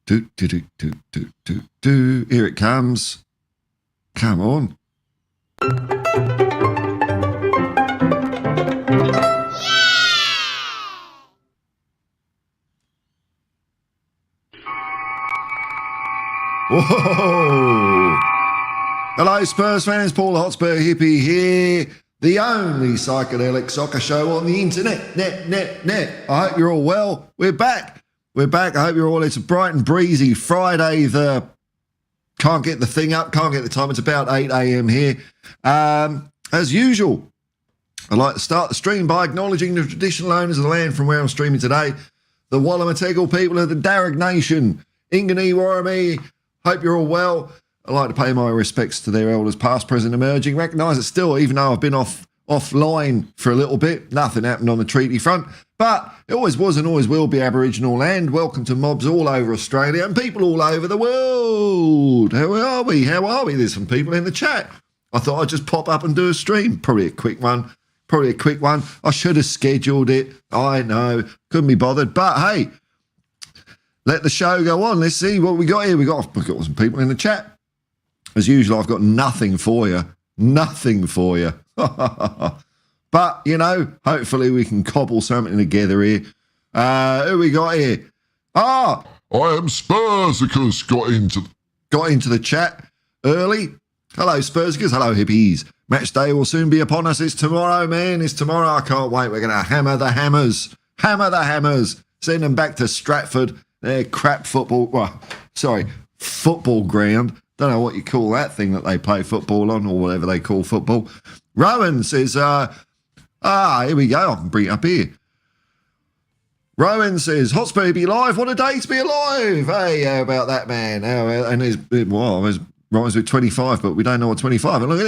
Do, do, do, do, do, do, do. Here it comes. Come on. Whoa! Hello, Spurs fans. Paul the Hotspur Hippie here. The only psychedelic soccer show on the internet. Net. I hope you're all well. We're back. I hope you're all. It's a bright and breezy Friday. Can't get the thing up. Can't get the time. It's about 8 a.m. here. As usual, I'd like to start the stream by acknowledging the traditional owners of the land from where I'm streaming today. The Wallumeteggle people of the Darug Nation. Ingani Warami. Hope you're all well. I'd like to pay my respects to their elders, past, present, emerging. Recognise that still, even though I've been offline for a little bit, nothing happened on the treaty front. But it always was and always will be Aboriginal land. Welcome to mobs all over Australia and people all over the world. How are we? There's some people in the chat. I thought I'd just pop up and do a stream. Probably a quick one. I should have scheduled it. I know. Couldn't be bothered. But hey, let the show go on. Let's see what we got here. We've got some people in the chat. As usual, I've got nothing for you. But, hopefully we can cobble something together here. Who we got here? I am Spursicus. Got into the chat early. Hello, Spursicus. Hello, hippies. Match day will soon be upon us. It's tomorrow, man. It's tomorrow. I can't wait. We're going to hammer the hammers. Send them back to Stratford. Their crap football ground. Don't know what you call that thing that they play football on or whatever they call football. Rowan says, here we go. I can bring it up here. Rowan says, Hotspur Hippie live. What a day to be alive. Hey, how about that, man? And there's Ryan's with 25, but we don't know what 25. And look at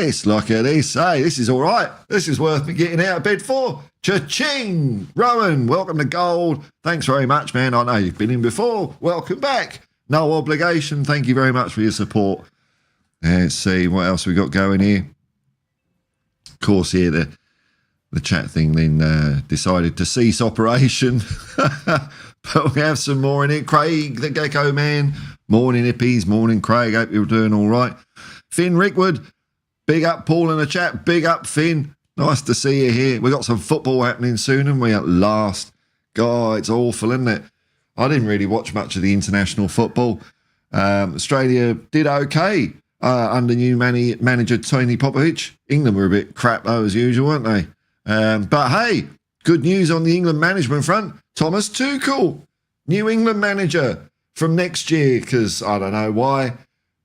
this. Hey, this is all right. This is worth me getting out of bed for. Cha-ching. Rowan, welcome to Gold. Thanks very much, man. I know you've been in before. Welcome back. No obligation. Thank you very much for your support. Let's see what else we got going here. Of course, here the chat thing then decided to cease operation. But we have some more in it. Craig, the Gecko Man. Morning, hippies. Morning, Craig. Hope you're doing all right. Finn Rickwood. Big up, Paul, in the chat. Big up, Finn. Nice to see you here. We got some football happening soon, and we at last. God, it's awful, isn't it? I didn't really watch much of the international football. Australia did okay under new manager Tony Popovich. England were a bit crap, though, as usual, weren't they? But hey, good news on the England management front. Thomas Tuchel, new England manager from next year, because I don't know why.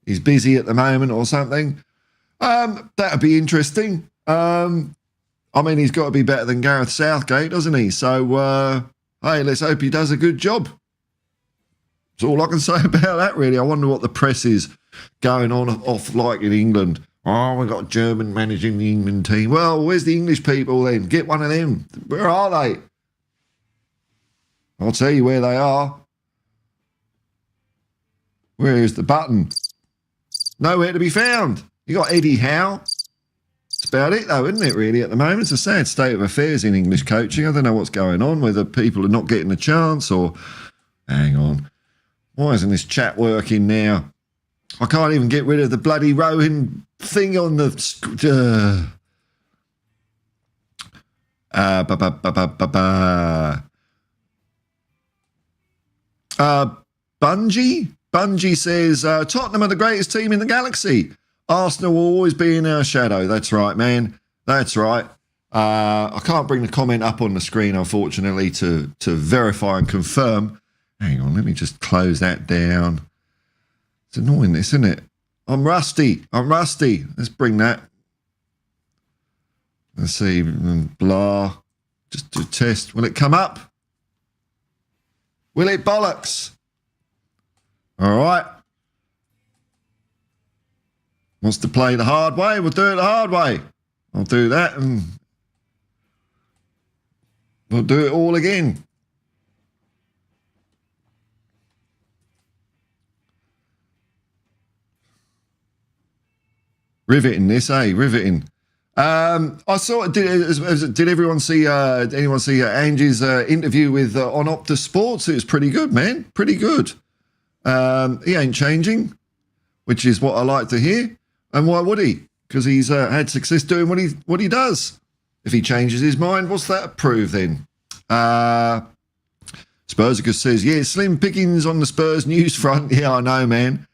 He's busy at the moment or something. That'd be interesting. He's got to be better than Gareth Southgate, doesn't he? So, hey, let's hope he does a good job. That's all I can say about that, really. I wonder what the press is going on off like in England. Oh, we've got German managing the England team. Well, where's the English people then? Get one of them. Where are they? I'll tell you where they are. Where is the button? Nowhere to be found. You got Eddie Howe. That's about it, though, isn't it, really, at the moment? It's a sad state of affairs in English coaching. I don't know what's going on, whether people are not getting a chance or... Hang on. Why isn't this chat working now? I can't even get rid of the bloody Rowan thing on the... Bungie says, Tottenham are the greatest team in the galaxy. Arsenal will always be in our shadow. That's right, man. That's right. I can't bring the comment up on the screen, unfortunately, to verify and confirm. Hang on, let me just close that down. It's annoying, this, isn't it? I'm rusty. Let's bring that. Let's see. Blah. Just to test. Will it come up? Will it bollocks? All right. Wants to play the hard way? We'll do it the hard way. I'll do that and we'll do it all again. Riveting this, eh? Riveting. I saw it. Did everyone see? Anyone see Ange's interview with on Optus Sports? It was pretty good, man. Pretty good. He ain't changing, which is what I like to hear. And why would he? Because he's had success doing what he does. If he changes his mind, what's that to prove then? Spursicus says, yeah, slim pickings on the Spurs news front. Yeah, I know, man.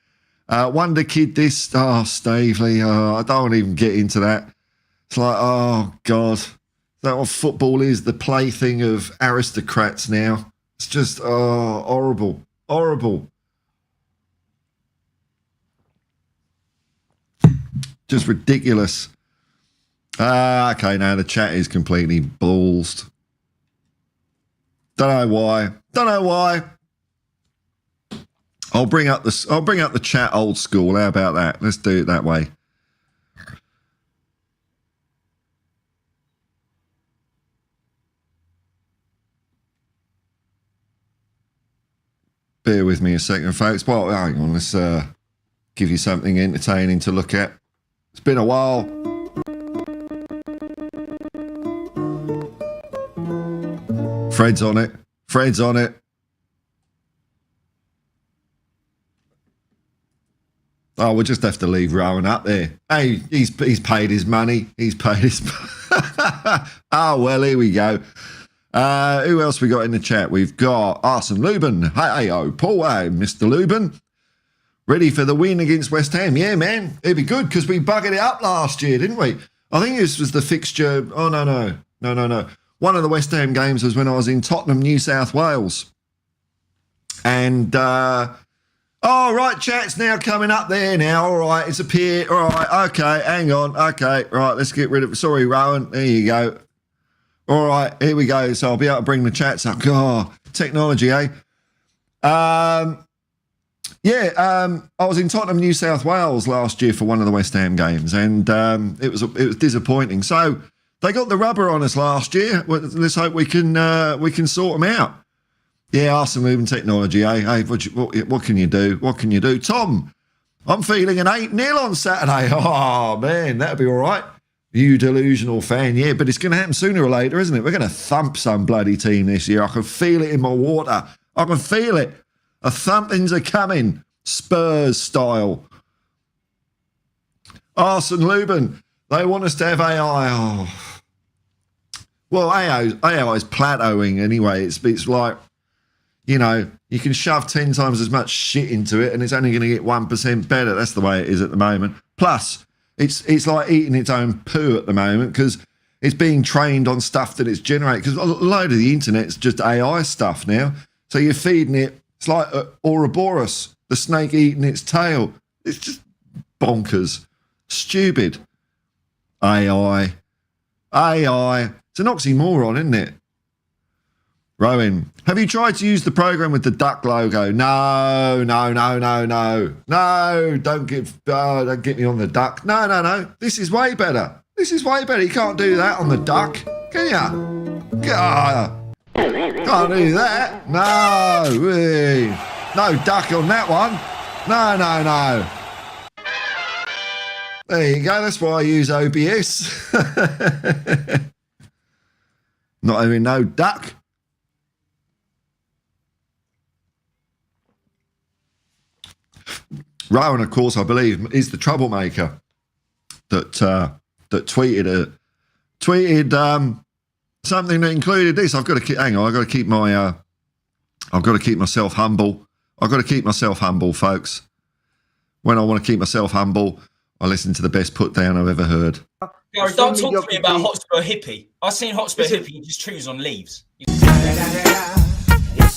Wonder Kid this. Oh, Stavely. Oh, I don't want to even get into that. It's like, oh, God. Is that what football is? The plaything of aristocrats now. It's just, oh, horrible. Horrible. Just ridiculous. Okay, now the chat is completely ballsed. Don't know why. Don't know why. I'll bring up the chat old school. How about that? Let's do it that way. Bear with me a second, folks. Well, hang on. Let's give you something entertaining to look at. It's been a while. Fred's on it. Fred's on it. Oh, we'll just have to leave Rowan up there. Hey, he's paid his money. He's paid his... Oh, well, here we go. Who else we got in the chat? We've got Arsene Lubin. Hey, Paul. Hey, Mr. Lubin. Ready for the win against West Ham? Yeah, man. It'd be good because we buggered it up last year, didn't we? I think this was the fixture. Oh, no. One of the West Ham games was when I was in Tottenham, New South Wales. And, right, chat's now coming up there now. All right, it's appeared. All right, okay, hang on. Okay, right, let's get rid of it. Sorry, Rowan. There you go. All right, here we go. So I'll be able to bring the chats up. Oh, technology, eh? I was in Tottenham, New South Wales last year for one of the West Ham games, and it was disappointing. So they got the rubber on us last year. Let's hope we can sort them out. Yeah, Arsene moving technology, eh? Hey, what can you do? What can you do? Tom, I'm feeling an 8-0 on Saturday. Oh, man, that'd be all right. You delusional fan, yeah, but it's going to happen sooner or later, isn't it? We're going to thump some bloody team this year. I can feel it in my water. I can feel it. A thumpings are coming, Spurs style. Arsene Lubin, they want us to have AI. Oh. Well, AI is plateauing anyway. It's like, you know, you can shove 10 times as much shit into it and it's only going to get 1% better. That's the way it is at the moment. Plus, it's like eating its own poo at the moment because it's being trained on stuff that it's generated. Because a load of the internet's just AI stuff now. So you're feeding it. It's like Ouroboros, the snake eating its tail. It's just bonkers. Stupid. AI. It's an oxymoron, isn't it? Rowan, have you tried to use the program with the duck logo? No. Don't get me on the duck. No. This is way better. You can't do that on the duck, can you? Can't do that. No duck on that one. No. There you go. That's why I use OBS. Not having no duck. Rowan, of course, I believe, is the troublemaker that tweeted something that included this. I've got to keep myself humble. I've got to keep myself humble, folks. When I want to keep myself humble, I listen to the best put down I've ever heard. Gary, don't talk to me about Hotspur Hippie. I've seen Hotspur Hippie, he just chews on leaves. It's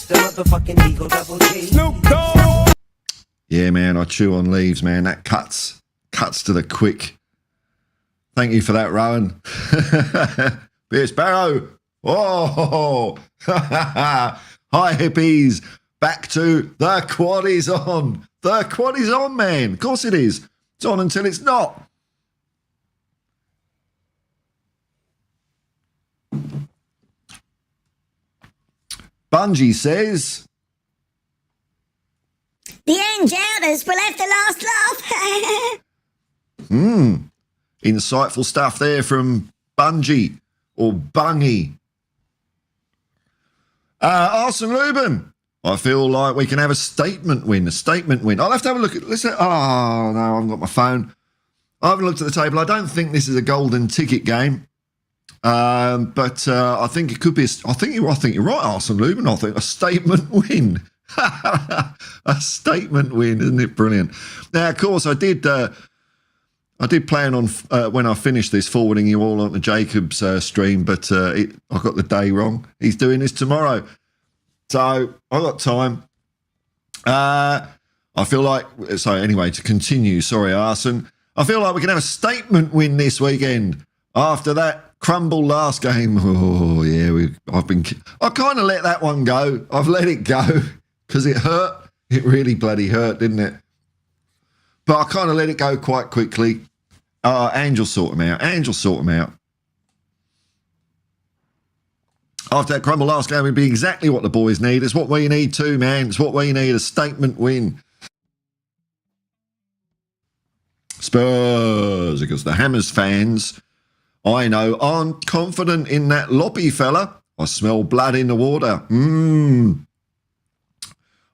the motherfucking Eagle Double G. Snoop Dogg. Yeah, man, I chew on leaves, man. That cuts to the quick. Thank you for that, Rowan. Beer Sparrow. Oh, hi, hippies. Back to the quad is on. The quad is on, man. Of course it is. It's on until it's not. Bungie says... The Ange will have the last laugh. Insightful stuff there from Bungie or Bungie. Arsene Lubin. I feel like we can have a statement win. I'll have to have a look at. Oh no, I haven't got my phone. I haven't looked at the table. I don't think this is a golden ticket game, but I think it could be. I think you're right, Arsene Lubin. I think a statement win. A statement win, isn't it brilliant? Now, of course, I did plan on when I finished this forwarding you all onto Jacob's stream, but I got the day wrong. He's doing this tomorrow. So I got time. I feel like, so anyway, to continue, sorry, Arsene, I feel like we can have a statement win this weekend after that crumble last game. Oh yeah, I kind of let that one go. I've let it go because it hurt. It really bloody hurt, didn't it? But I kind of let it go quite quickly. Ange will sort him out. After that crumble last game, it'd be exactly what the boys need. It's what we need too, man. It's what we need, a statement win. Spurs, because the Hammers fans, I know, aren't confident in that Loppy fella. I smell blood in the water.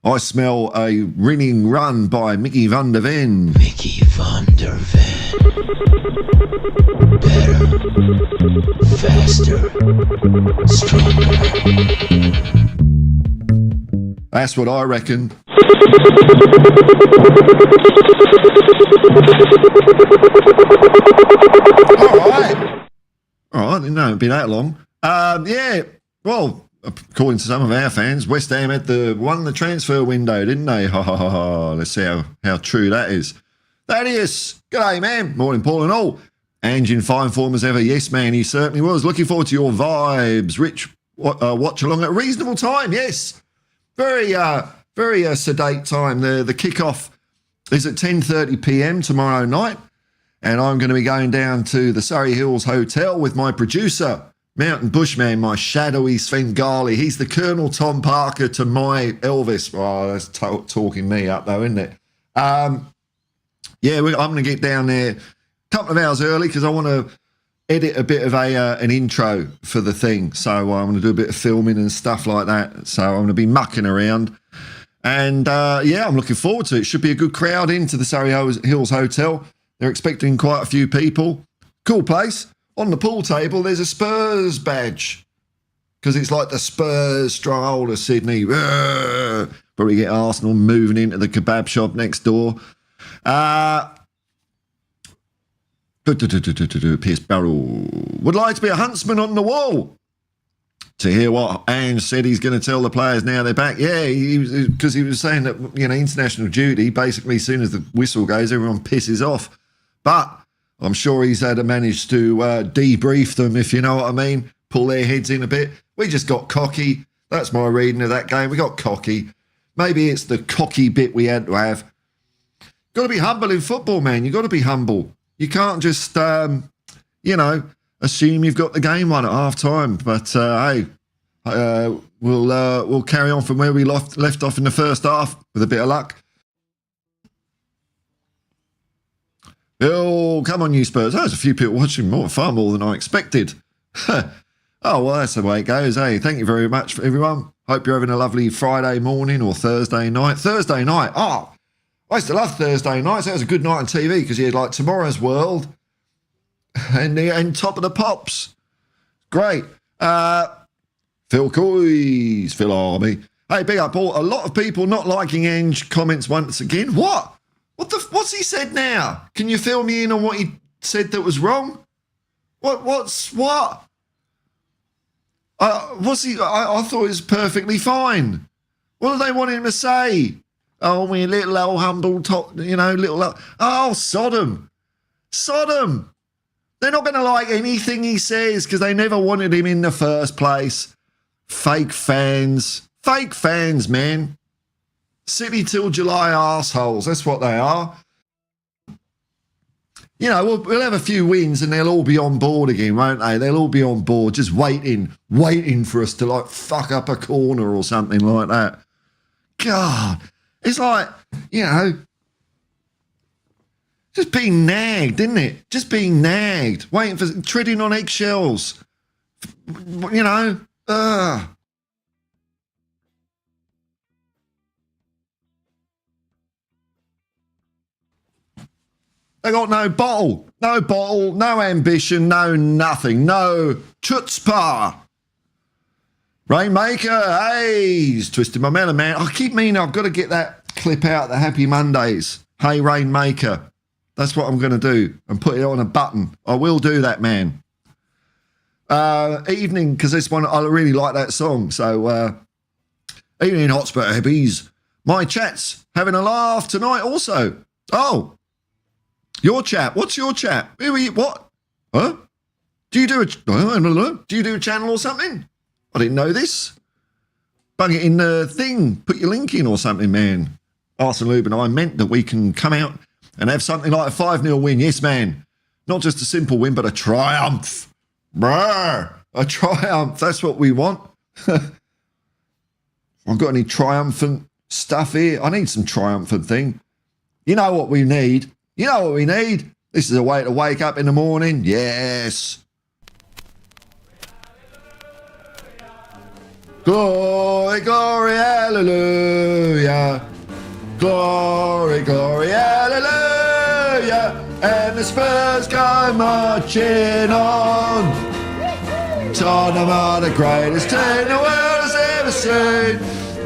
I smell a ringing run by Mickey van der Ven. Mickey van der Ven. Better, faster, stronger. That's what I reckon. All right, no, it'd be that long. Yeah, well, according to some of our fans, West Ham won the transfer window, didn't they? Ha ha ha ha. Let's see how true that is. Thaddeus, g'day, man. Morning, Paul and all. Ange in fine form as ever. Yes, man, he certainly was. Looking forward to your vibes. Rich, watch along at a reasonable time. Yes, very sedate time. The kickoff is at 10:30 p.m. tomorrow night, and I'm going to be going down to the Surrey Hills Hotel with my producer, Mountain Bushman, my shadowy Svengali. He's the Colonel Tom Parker to my Elvis. Oh, that's talking me up, though, isn't it? Yeah, I'm going to get down there a couple of hours early because I want to edit a bit of an intro for the thing. So I'm going to do a bit of filming and stuff like that. So I'm going to be mucking around. And, yeah, I'm looking forward to it. Should be a good crowd into the Surrey Hills Hotel. They're expecting quite a few people. Cool place. On the pool table, there's a Spurs badge because it's like the Spurs stroll to Sydney. Probably get Arsenal moving into the kebab shop next door. Pierce Barrow would like to be a huntsman on the wall. To hear what Ange said, he's going to tell the players now they're back. Yeah, because he was saying that, you know, international duty, basically as soon as the whistle goes, everyone pisses off. But I'm sure he's had to manage to debrief them, if you know what I mean, pull their heads in a bit. We just got cocky. That's my reading of that game. We got cocky. Maybe it's the cocky bit we had to have. Got to be humble in football, man. You got to be humble. You can't just, you know, assume you've got the game won at half time. But hey, we'll carry on from where we left off in the first half with a bit of luck. Oh, come on, you Spurs. There's a few people watching far more than I expected. Oh, well, that's the way it goes, eh? Thank you very much, everyone. Hope you're having a lovely Friday morning or Thursday night. Thursday night. Oh, I used to love Thursday nights. That was a good night on TV because you had like Tomorrow's World and Top of the Pops. Great. Phil Coys, Phil Army. Hey, big up, Paul. A lot of people not liking Ange comments once again. What? What's he said now? Can you fill me in on what he said that was wrong? What? I thought it was perfectly fine. What do they want him to say? Oh, we little old humble top, you know, little old... Oh, Sodom. They're not going to like anything he says because they never wanted him in the first place. Fake fans, man. City till July arseholes. That's what they are. You know, we'll have a few wins and they'll all be on board again, won't they? They'll all be on board, just waiting for us to, like, fuck up a corner or something like that. God, it's like, you know, just being nagged, isn't it? Just being nagged, waiting for, treading on eggshells. You know, They got no bottle, no ambition, no nothing, no chutzpah. Rainmaker, hey, he's twisting my melon, man. I keep meaning I've got to get that clip out, the Happy Mondays. Hey, Rainmaker. That's what I'm going to do and put it on a button. I will do that, man. Evening, because this one, I really like that song. So, evening, Hotspur Hippies. My chat's having a laugh tonight also. Oh, your chat. What's your chat? What? Huh? Do you do a channel or something? I didn't know this. Bung it in the thing. Put your link in or something, man. Arsenal Lube and I meant that we can come out and have something like a 5-0 win. Yes, man. Not just a simple win, but a triumph. Brr, a triumph. That's what we want. I've got any triumphant stuff here. I need some triumphant thing. You know what we need? You know what we need? This is a way to wake up in the morning. Yes. Glory, glory, hallelujah. Glory, glory, hallelujah. And the Spurs go marching on. Tottenham are the greatest team the world has ever seen.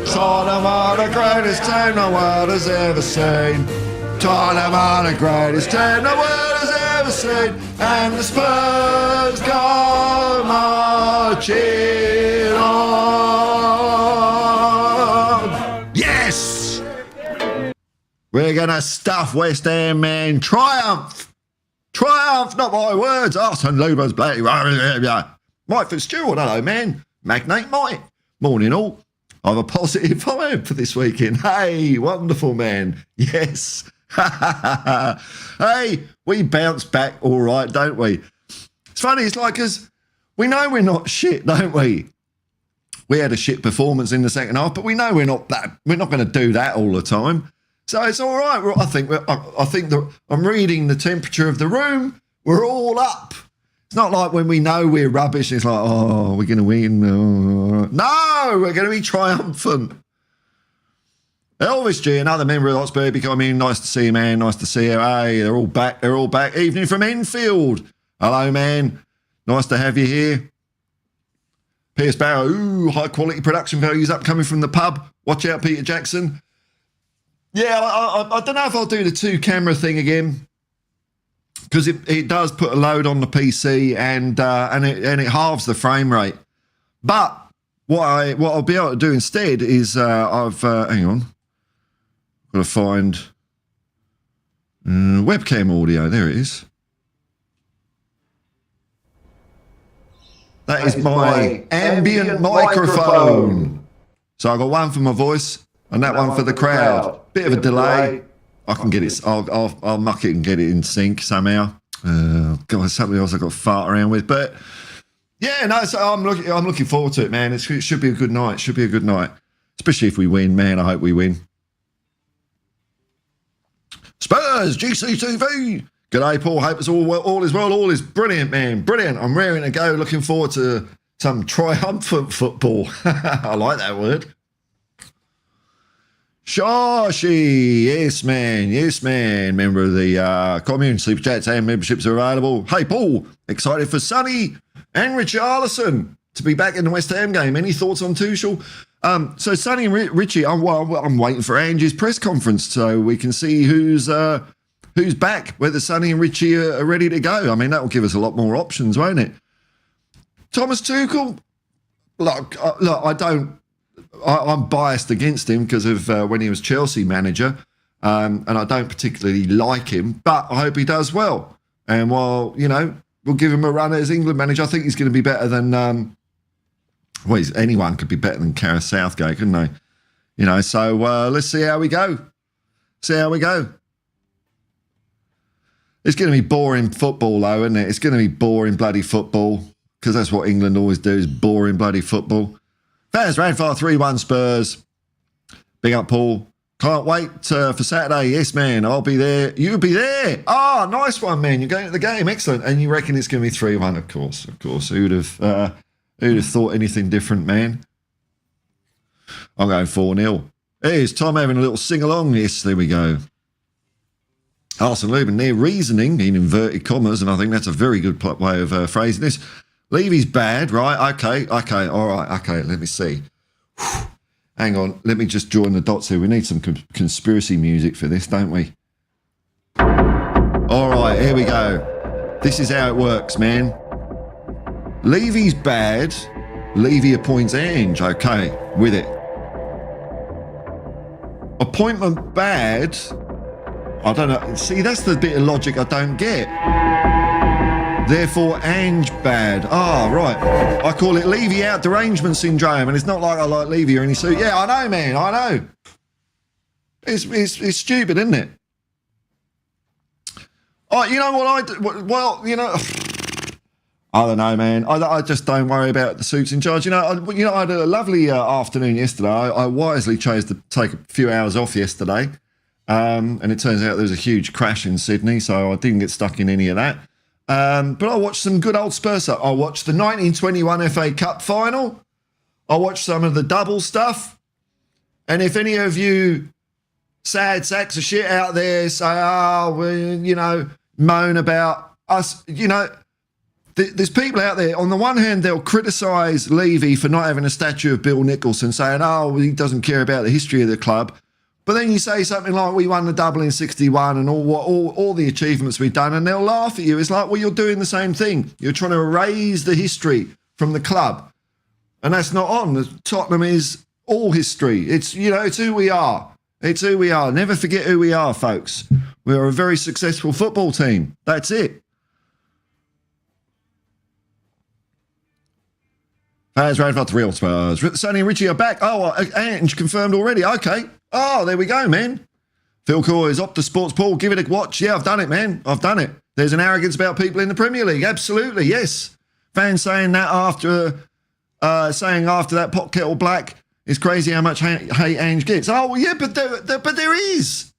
Tottenham are the greatest team the world has ever seen. Tottenham are the greatest team the world has ever seen. And the Spurs go marching on. Yes! We're going to stuff West Ham, man. Triumph! Triumph, not my words. Arsene Luber's bloody... Mike Fitzgerald, hello, man. Magnate Mike. Morning, all. I have a positive vibe for this weekend. Hey, wonderful, man. Yes. Hey, we bounce back all right, don't we? It's funny, it's like us. We know we're not shit, don't we? We had a shit performance in the second half, but we know we're not going to do that all the time. So it's all right. I think that I'm reading the temperature of the room. We're all up. It's not like when we know we're rubbish. It's like, oh, we're going to win. No, we're going to be triumphant. Elvis G, another member of Hotspur becoming. Nice to see you, man. Nice to see you. Hey, they're all back. They're all back. Evening from Enfield. Hello, man. Nice to have you here. Pierce Barrow. Ooh, high quality production values upcoming from the pub. Watch out, Peter Jackson. Yeah, I don't know if I'll do the 2-camera thing again, because it does put a load on the PC and it halves the frame rate. But what I'll be able to do instead is hang on, got to find webcam audio. There it is. That is my ambient microphone. So I got one for my voice and that one for the crowd. Bit of a delay. I can get it. I'll muck it and get it in sync somehow. God, something else I got to fart around with. But yeah, no. So I'm looking forward to it, man. It should be a good night. Should be a good night, especially if we win, man. I hope we win. Spurs GCTV. G'day, Paul. Hope it's all is well. All is brilliant, man. Brilliant. I'm raring to go. Looking forward to some triumphant football. I like that word. Shashi, yes man, member of the commune, super chats and memberships are available. Hey Paul, excited for Sonny and Richarlison to be back in the West Ham game. Any thoughts on Tuchel? So Sonny and Richie, I'm waiting for Ange's press conference so we can see who's back, whether Sonny and Richie are ready to go. I mean, that will give us a lot more options, won't it? Thomas Tuchel, look, I'm biased against him because of when he was Chelsea manager, and I don't particularly like him, but I hope he does well. And while, we'll give him a run as England manager, I think he's going to be better than, anyone could be better than Gareth Southgate, couldn't they? So let's see how we go. It's going to be boring football, though, isn't it? It's going to be boring bloody football because that's what England always do, is boring bloody football. Fans, Radfar 3-1 Spurs. Big up, Paul. Can't wait for Saturday. Yes, man, I'll be there. You'll be there. Ah, nice one, man. You're going to the game. Excellent. And you reckon it's going to be 3-1? Of course. Who'd have thought anything different, man? I'm going 4-0. Here's Tom having a little sing-along. Yes, there we go. Arsene Lubin, their reasoning, in inverted commas, and I think that's a very good way of phrasing this. Levy's bad, right? Okay, all right, okay, let me see. Hang on, let me just join the dots here. We need some conspiracy music for this, don't we? All right, here we go. This is how it works, man. Levy's bad. Levy appoints Ange, okay, with it. Appointment bad. I don't know. See, that's the bit of logic I don't get. Therefore, Ange bad. Ah, right. I call it Levy out derangement syndrome, and it's not like I like Levy or any suit. Yeah, I know, man. I know. It's stupid, isn't it? Oh, you know what I do? Well, you know, I don't know, man. I just don't worry about the suits in charge. I had a lovely afternoon yesterday. I wisely chose to take a few hours off yesterday. And it turns out there was a huge crash in Sydney, so I didn't get stuck in any of that. But I watched some good old Spurs stuff. I watched the 1921 FA Cup final. I watched some of the double stuff. And if any of you sad sacks of shit out there say, moan about us, there's people out there, on the one hand, they'll criticise Levy for not having a statue of Bill Nicholson, saying, he doesn't care about the history of the club. But then you say something like, we won the double in 61 and all the achievements we've done, and they'll laugh at you. It's like, well, you're doing the same thing. You're trying to erase the history from the club. And that's not on. Tottenham is all history. It's who we are. It's who we are. Never forget who we are, folks. We're a very successful football team. That's it. Fans round about the real Spurs. Sonny and Richie are back. Oh, Ange confirmed already. Okay. Oh, there we go, man. Phil Coy is Optus Sports. Paul, give it a watch. Yeah, I've done it, man. I've done it. There's an arrogance about people in the Premier League. Absolutely, yes. Fans saying that after that pot kettle black. It's crazy how much hate Ange gets. Oh, well, yeah, but there is.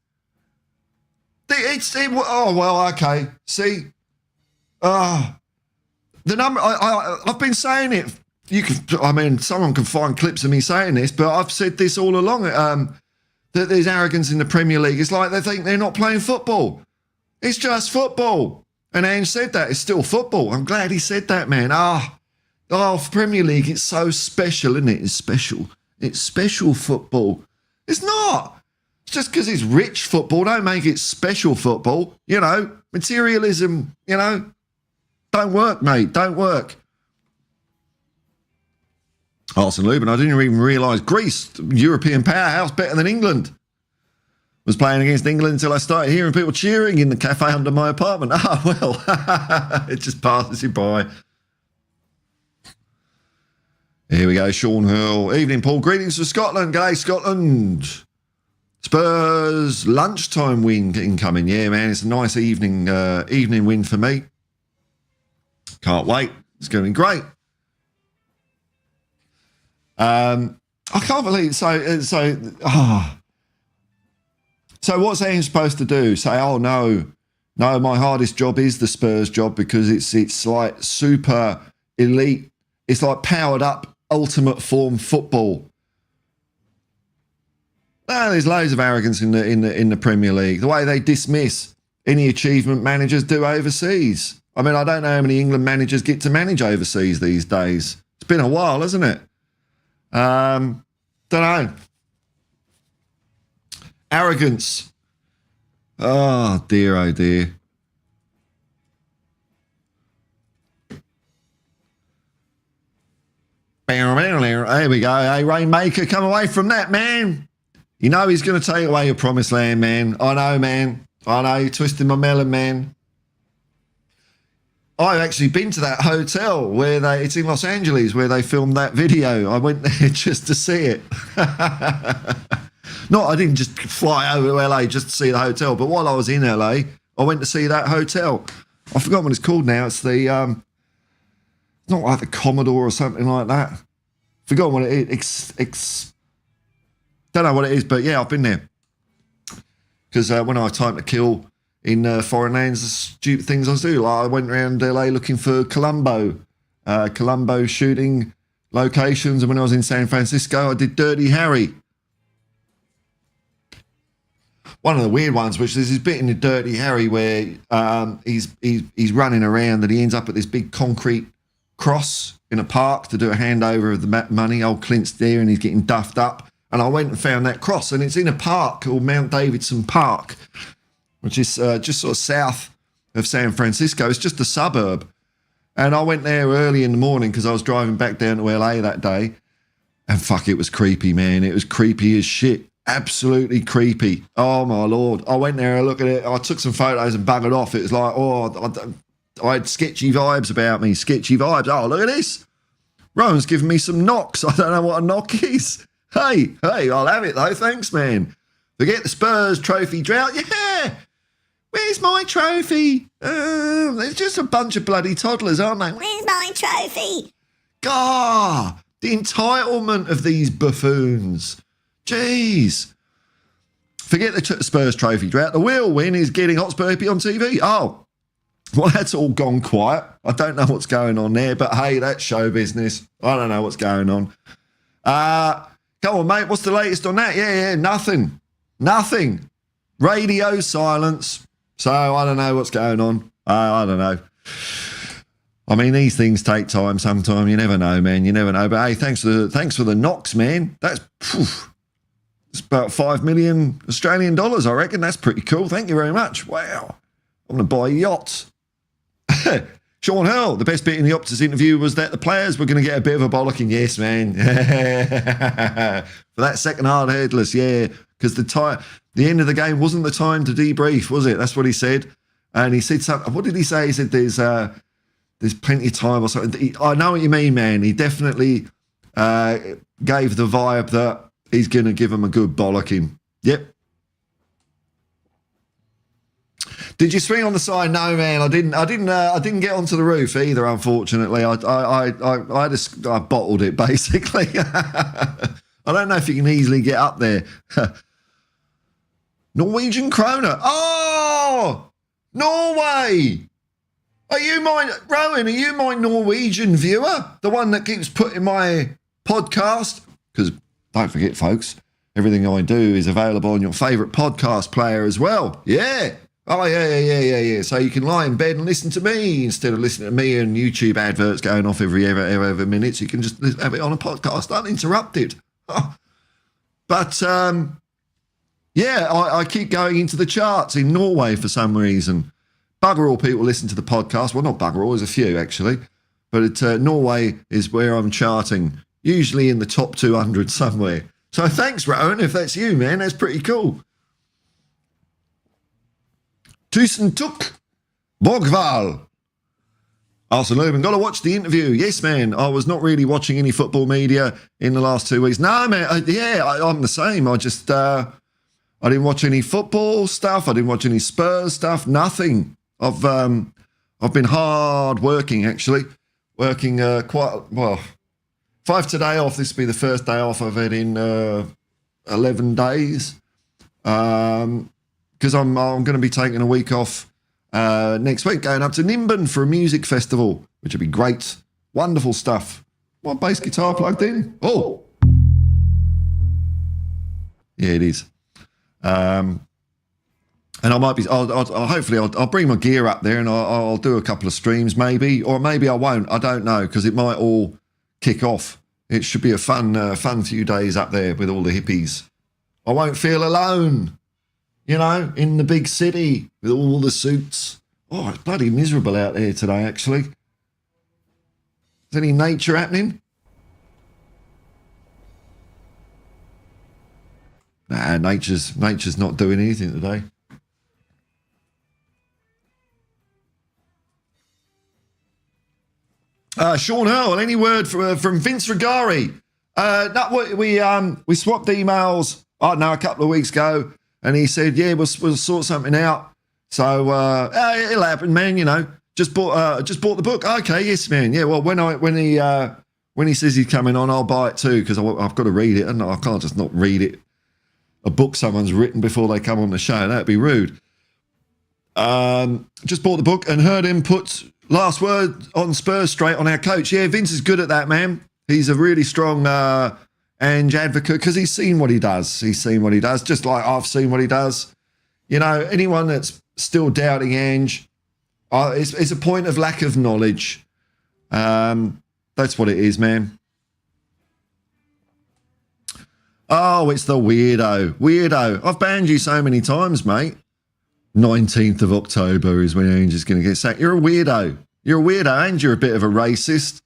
Okay. See? The number, I've been saying it. Someone can find clips of me saying this, but I've said this all along, that there's arrogance in the Premier League. It's like they think they're not playing football. It's just football. And Ange said that. It's still football. I'm glad he said that, man. Premier League, it's so special, isn't it? It's special. It's special football. It's not. It's just because it's rich football. Don't make it special football. Materialism, don't work, mate. Don't work. Arsene Lubin, I didn't even realise Greece, European powerhouse, better than England. Was playing against England until I started hearing people cheering in the cafe under my apartment. It just passes you by. Here we go, Sean Hurl. Evening, Paul. Greetings from Scotland. G'day, Scotland. Spurs lunchtime win incoming. Yeah, man, it's a nice evening win for me. Can't wait. It's going to be great. I can't believe So what's Ange supposed to do? Say, oh no, my hardest job is the Spurs job because it's like super elite. It's like powered up ultimate form football. There's loads of arrogance in the Premier League. The way they dismiss any achievement managers do overseas. I don't know how many England managers get to manage overseas these days. It's been a while, hasn't it? Don't know. Arrogance. Oh dear, oh dear. There we go. Hey, Rainmaker, come away from that, man. You know he's going to take away your promised land, man. I know, man. I know, you're twisting my melon, man. I've actually been to that hotel where it's in Los Angeles where they filmed that video. I went there just to see it. I didn't just fly over to LA just to see the hotel, but while I was in LA, I went to see that hotel. I forgot what it's called now. It's the, not like the Commodore or something like that. Forgot what it is. Don't know what it is, but yeah, I've been there. Because when I had time to kill in foreign lands, the stupid things I do. Like I went around LA looking for Colombo shooting locations, and when I was in San Francisco, I did Dirty Harry. one of the weird ones, which is this bit in the Dirty Harry where he's running around and he ends up at this big concrete cross in a park to do a handover of the money. Old Clint's there and he's getting duffed up. And I went and found that cross, and it's in a park called Mount Davidson Park, which is just sort of south of San Francisco. It's just a suburb. And I went there early in the morning because I was driving back down to LA that day. And fuck, it was creepy, man. It was creepy as shit. Absolutely creepy. Oh, my Lord. I went there, I looked at it. I took some photos and buggered off. It was like, I had sketchy vibes about me. Sketchy vibes. Oh, look at this. Rowan's giving me some knocks. I don't know what a knock is. Hey, I'll have it, though. Thanks, man. Forget the Spurs trophy drought. Yeah. Where's my trophy? There's just a bunch of bloody toddlers, aren't they? Where's my trophy? God, the entitlement of these buffoons. Jeez. Forget the Spurs trophy drought. The real win is getting Hotspur Hippie on TV. Oh, well, that's all gone quiet. I don't know what's going on there, but hey, that's show business. I don't know what's going on. Come on, mate. What's the latest on that? Yeah, nothing. Radio silence. So I don't know what's going on. I don't know. I mean, these things take time sometimes. You never know, man. You never know. But hey, thanks for the knocks, man. That's it's about 5 million Australian dollars, I reckon. That's pretty cool. Thank you very much. Wow. I'm going to buy yachts. Sean Hurl, the best bit in the Optus interview was that the players were going to get a bit of a bollocking. Yes, man. For that second hard headless, yeah. Because the end of the game wasn't the time to debrief, was it? That's what he said. And he said something. What did he say? He said there's plenty of time or something. I know what you mean, man. He definitely gave the vibe that he's going to give him a good bollocking. Yep. Did you swing on the side? No, man. I didn't get onto the roof either. Unfortunately, I bottled it basically. I don't know if you can easily get up there. Norwegian kroner. Oh, Norway. Rowan, are you my Norwegian viewer? The one that keeps putting my podcast? Because don't forget, folks, everything I do is available on your favourite podcast player as well. Yeah. Oh, yeah. So you can lie in bed and listen to me instead of listening to me and YouTube adverts going off every minute. So you can just have it on a podcast uninterrupted. Oh. But, yeah, I keep going into the charts in Norway for some reason. Bugger all people listen to the podcast. Well, not bugger all, there's a few actually. But Norway is where I'm charting, usually in the top 200 somewhere. So thanks, Rowan, if that's you, man. That's pretty cool. Tusen Tuk Bogval. Arsenal Lumen, got to watch the interview. Yes, man. I was not really watching any football media in the last 2 weeks. No, man. I'm the same. I just, I didn't watch any football stuff. I didn't watch any Spurs stuff. Nothing. I've been hard working, actually. Working quite, well, if I have today off, this will be the first day off I've had in 11 days. Because I'm going to be taking a week off next week, going up to Nimbin for a music festival, which would be great. Wonderful stuff. What, bass guitar plugged in? Oh. Yeah, it is. And I might be, hopefully I'll bring my gear up there and I'll do a couple of streams maybe, or maybe I won't. I don't know, because it might all kick off. It should be a fun few days up there with all the hippies. I won't feel alone. You know, in the big city with all the suits. Oh, it's bloody miserable out there today, actually. Is any nature happening? Nah, nature's not doing anything today. Sean Hurl, any word from Vince Regari? No, we swapped emails, a couple of weeks ago. And he said, yeah, we'll sort something out. So it'll happen, man, you know. Just bought the book. Okay, yes, man. Yeah, well, when he says he's coming on, I'll buy it too, because I've got to read it. And I can't just not read it. A book someone's written before they come on the show. That'd be rude. Just bought the book and heard him put last word on Spurs straight on our coach. Yeah, Vince is good at that, man. He's a really strong Ange advocate, because he's seen what he does. Just like I've seen what he does. You know, anyone that's still doubting Ange, it's a point of lack of knowledge. That's what it is, man. Oh, it's the weirdo. Weirdo. I've banned you so many times, mate. 19th of October is when Ange is going to get sacked. You're a weirdo. You're a weirdo, and you're a bit of a racist.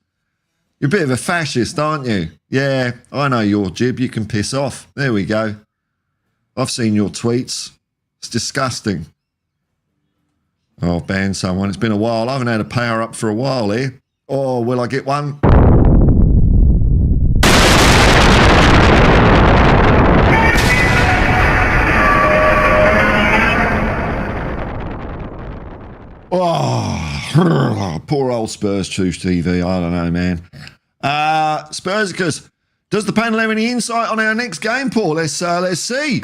You're a bit of a fascist, aren't you? Yeah, I know your jib. You can piss off. There we go. I've seen your tweets. It's disgusting. Oh, I've banned someone. It's been a while. I haven't had a power up for a while here. Oh, will I get one? Oh, poor old Spurs Truth TV. I don't know, man. Spursicus, does the panel have any insight on our next game, Paul? Let's see.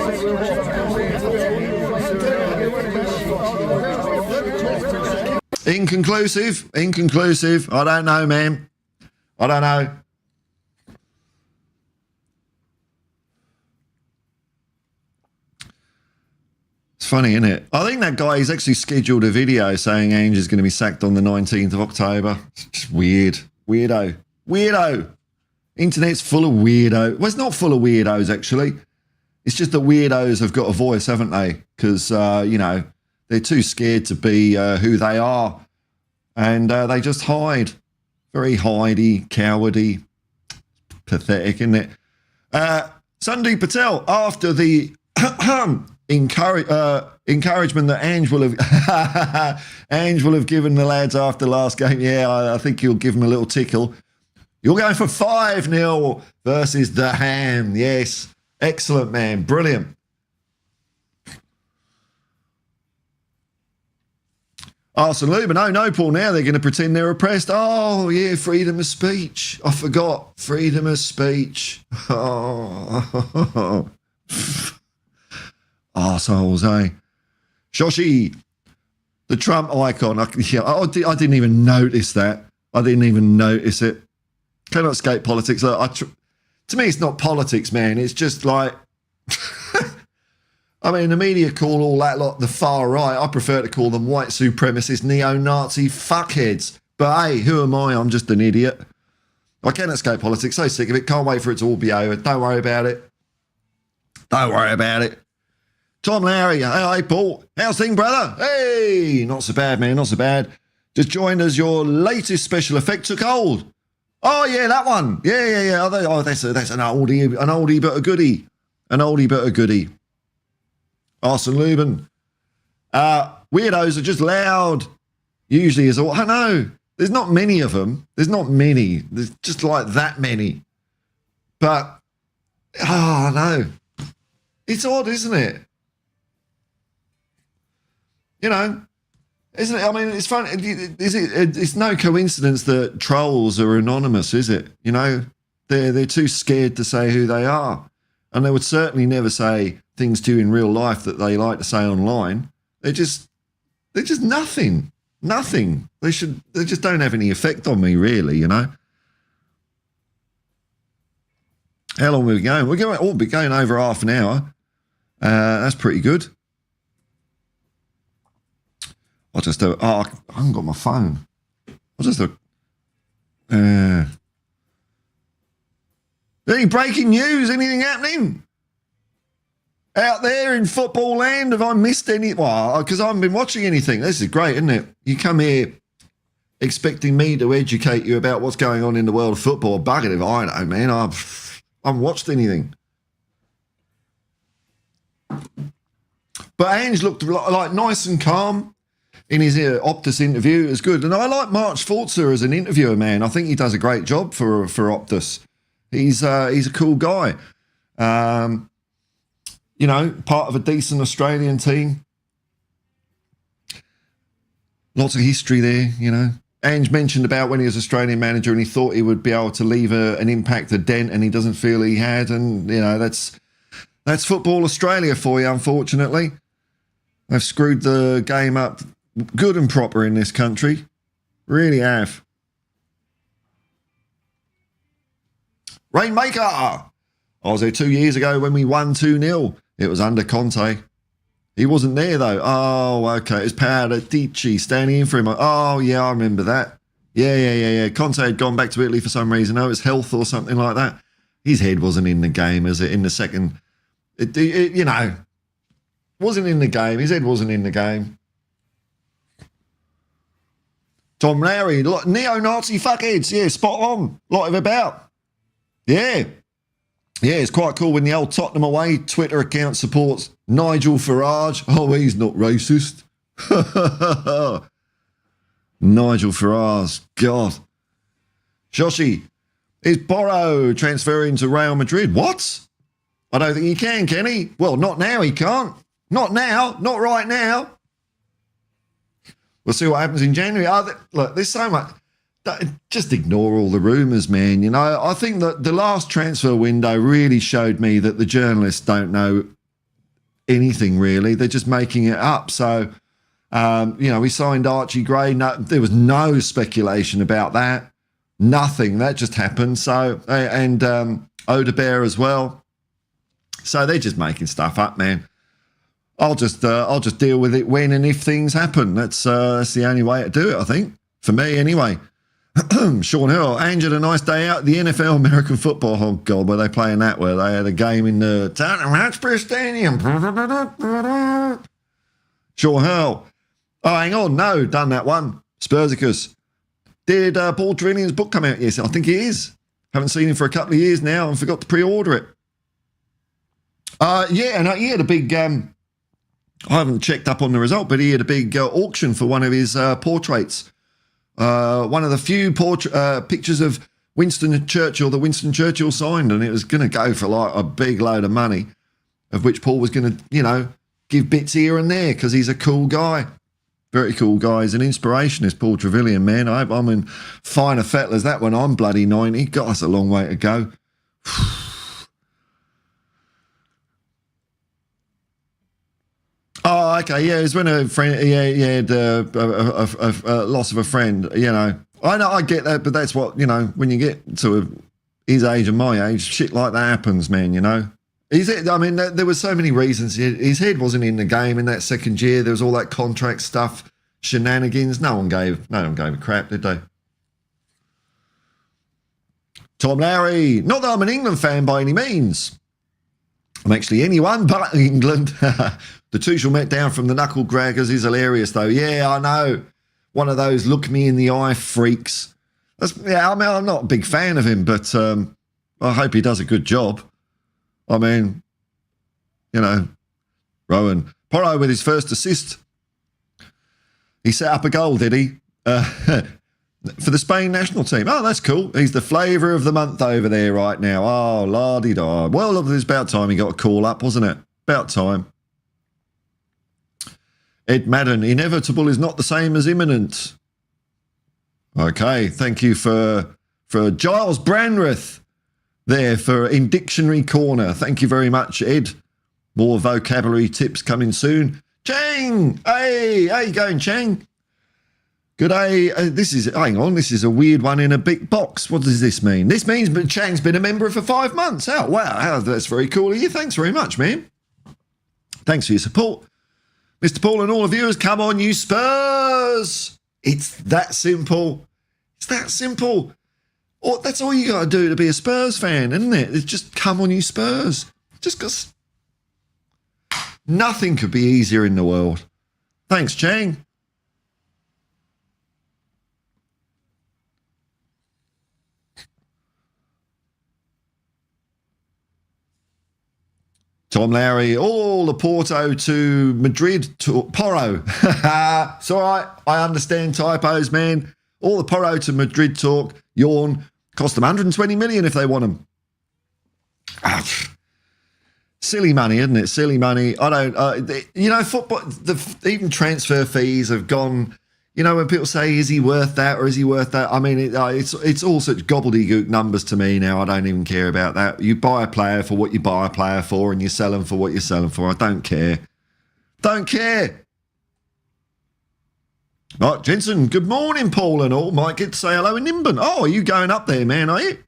Inconclusive. Inconclusive. I don't know, man. I don't know. It's funny, isn't it? I think that guy, he's actually scheduled a video saying Ange is going to be sacked on the 19th of October. It's just weird. Weirdo. Weirdo. Internet's full of weirdo. Well, it's not full of weirdos, actually. It's just that weirdos have got a voice, haven't they? Because, you know, they're too scared to be who they are. And they just hide. Very hidey, cowardy. Pathetic, isn't it? Sundeep Patel, after the encouragement that Ange will have given the lads after last game. Yeah, I think he'll give them a little tickle. You're going for 5-0 versus the Ham. Yes. Excellent, man. Brilliant. Arsene Luben. Oh, no, Paul, now they're going to pretend they're oppressed. Oh, yeah, freedom of speech. I forgot. Freedom of speech. Oh. Arseholes, eh? Shoshi, the Trump icon. I didn't even notice that. I didn't even notice it. Cannot escape politics. Look, to me, it's not politics, man. It's just like... I mean, the media call all that lot the far right. I prefer to call them white supremacist, neo-Nazi fuckheads. But hey, who am I? I'm just an idiot. I can't escape politics. So sick of it. Can't wait for it to all be over. Don't worry about it. Don't worry about it. Tom Lowry. Hey, Paul. How's things, brother? Hey, not so bad, man. Not so bad. Just joined us. Your latest special effect took hold. Oh, yeah, that one. Yeah. Oh, that's an oldie but a goodie. An oldie but a goodie. Arsene Luben. Weirdos are just loud. Usually is all. I know. There's not many of them. There's not many. There's just like that many. But, I know. It's odd, isn't it? You know, isn't it? I mean, it's fun. It's no coincidence that trolls are anonymous, is it? You know, they're too scared to say who they are. And they would certainly never say things to you in real life that they like to say online. They're just nothing. Nothing. They just don't have any effect on me, really, you know. How long are we going? We'll be going over half an hour. That's pretty good. I haven't got my phone. Any breaking news? Anything happening out there in football land? Have I missed any? Well, because I haven't been watching anything. This is great, isn't it? You come here expecting me to educate you about what's going on in the world of football. Bugger if I know, man. I haven't watched anything. But Ange looked like nice and calm in his Optus interview. It was good. And I like Mark Schwarzer as an interviewer, man. I think he does a great job for Optus. He's a cool guy. You know, part of a decent Australian team. Lots of history there, you know. Ange mentioned about when he was Australian manager and he thought he would be able to leave an impact, a dent, and he doesn't feel he had. And, you know, that's Football Australia for you, unfortunately. They've screwed the game up good and proper in this country. Really have. Rainmaker! I was there 2 years ago when we won 2-0. It was under Conte. He wasn't there, though. Oh, okay. It was Paratici standing in for him. Oh, yeah, I remember that. Yeah. Conte had gone back to Italy for some reason. Oh, it was health or something like that. His head wasn't in the game, was it? In the second, wasn't in the game. His head wasn't in the game. Tom Larry, neo-Nazi fuckheads. Yeah, spot on. Lot of about. Yeah. Yeah, it's quite cool when the old Tottenham away Twitter account supports Nigel Farage. Oh, he's not racist. Nigel Farage. God. Shoshi, is Porro transferring to Real Madrid? What? I don't think he can he? Well, not now he can't. Not now. Not right now. We'll see what happens in January. Look, there's so much. Just ignore all the rumours, man. You know, I think that the last transfer window really showed me that the journalists don't know anything, really. They're just making it up. So, we signed Archie Gray. No, there was no speculation about that. Nothing. That just happened. So, and Odebear as well. So they're just making stuff up, man. I'll just deal with it when and if things happen. That's the only way to do it, I think. For me, anyway. Sean Hill, Ange had a nice day out at the NFL American football. Oh, God, were they playing that? Where they had a game in the Hotspur Stadium. Sean Hill. Oh, hang on. No, done that one. Spursicus. Did Paul Trillion's book come out? Yes, I think it is. Haven't seen him for a couple of years now and forgot to pre-order it. And he had a big... I haven't checked up on the result, but he had a big auction for one of his portraits. One of the few pictures of Winston Churchill that Winston Churchill signed, and it was going to go for like a big load of money, of which Paul was going to, give bits here and there because he's a cool guy. Very cool guy. He's an inspiration, is Paul Trevelyan, man. I hope I'm in finer fettlers that when I'm bloody 90. God, that's a long way to go. Oh, okay, yeah, it was when a friend, he had a loss of a friend, I know, I get that, but that's what, when you get to his age and my age, shit like that happens, man, there were so many reasons. His head wasn't in the game in that second year. There was all that contract stuff, shenanigans. No one gave a crap, did they? Tom Lowry, not that I'm an England fan by any means. I'm actually anyone but England. The Tuchel met down from the knuckle graggers is hilarious, though. Yeah, I know. One of those look me in the eye freaks. I'm not a big fan of him, but I hope he does a good job. I mean, Rowan. Porro with his first assist. He set up a goal, did he? For the Spain national team. Oh, that's cool. He's the flavour of the month over there right now. Oh, la-di-da. Well, it was about time he got a call up, wasn't it? About time. Ed Madden, inevitable is not the same as imminent. Okay, thank you for Giles Branrith there in Dictionary Corner. Thank you very much, Ed. More vocabulary tips coming soon. Chang! Hey, how you going, Chang? Good day. This is a weird one in a big box. What does this mean? This means Chang's been a member for 5 months. Oh, wow. That's very cool of you. Thanks very much, man. Thanks for your support. Mr. Paul and all the viewers, come on, you Spurs. It's that simple. It's that simple. That's all you got to do to be a Spurs fan, isn't it? It's just come on, you Spurs. Just because nothing could be easier in the world. Thanks, Chang. Tom Lowry, all the Porto to Madrid to Porro. It's all right. I understand typos, man. All the Porro to Madrid talk, yawn, cost them 120 million if they want them. Silly money, isn't it? Silly money. I don't, football, even transfer fees have gone, when people say, is he worth that or is he worth that? I mean, it's all such gobbledygook numbers to me now. I don't even care about that. You buy a player for what you buy a player for and you sell them for what you sell them for. I don't care. Don't care. Right, Jensen, good morning, Paul and all. Might get to say hello in Nimbin. Oh, are you going up there, man, are you?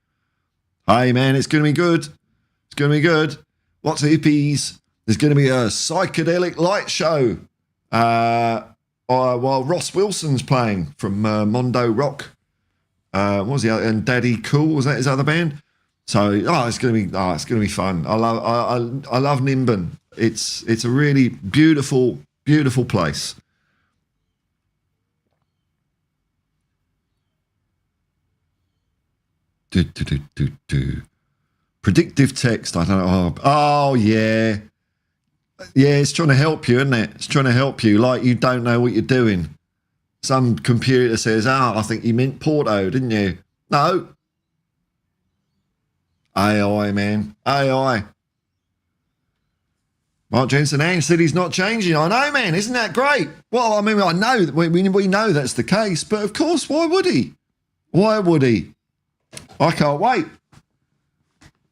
Hey, man, it's going to be good. It's going to be good. Lots of hippies There's going to be a psychedelic light show while Ross Wilson's playing from Mondo Rock. What was the other? And Daddy Cool, was that his other band? So it's going to be fun. I love Nimbin. It's a really beautiful place. Predictive text. I don't know. Oh yeah. Yeah, it's trying to help you, isn't it? It's trying to help you, like you don't know what you're doing. Some computer says, I think you meant Porto, didn't you? No. AI, man. AI. Mark Jensen, Ange said he's not changing. I know, man. Isn't that great? Well, I mean, I know, we know that's the case, but of course, why would he? Why would he? I can't wait.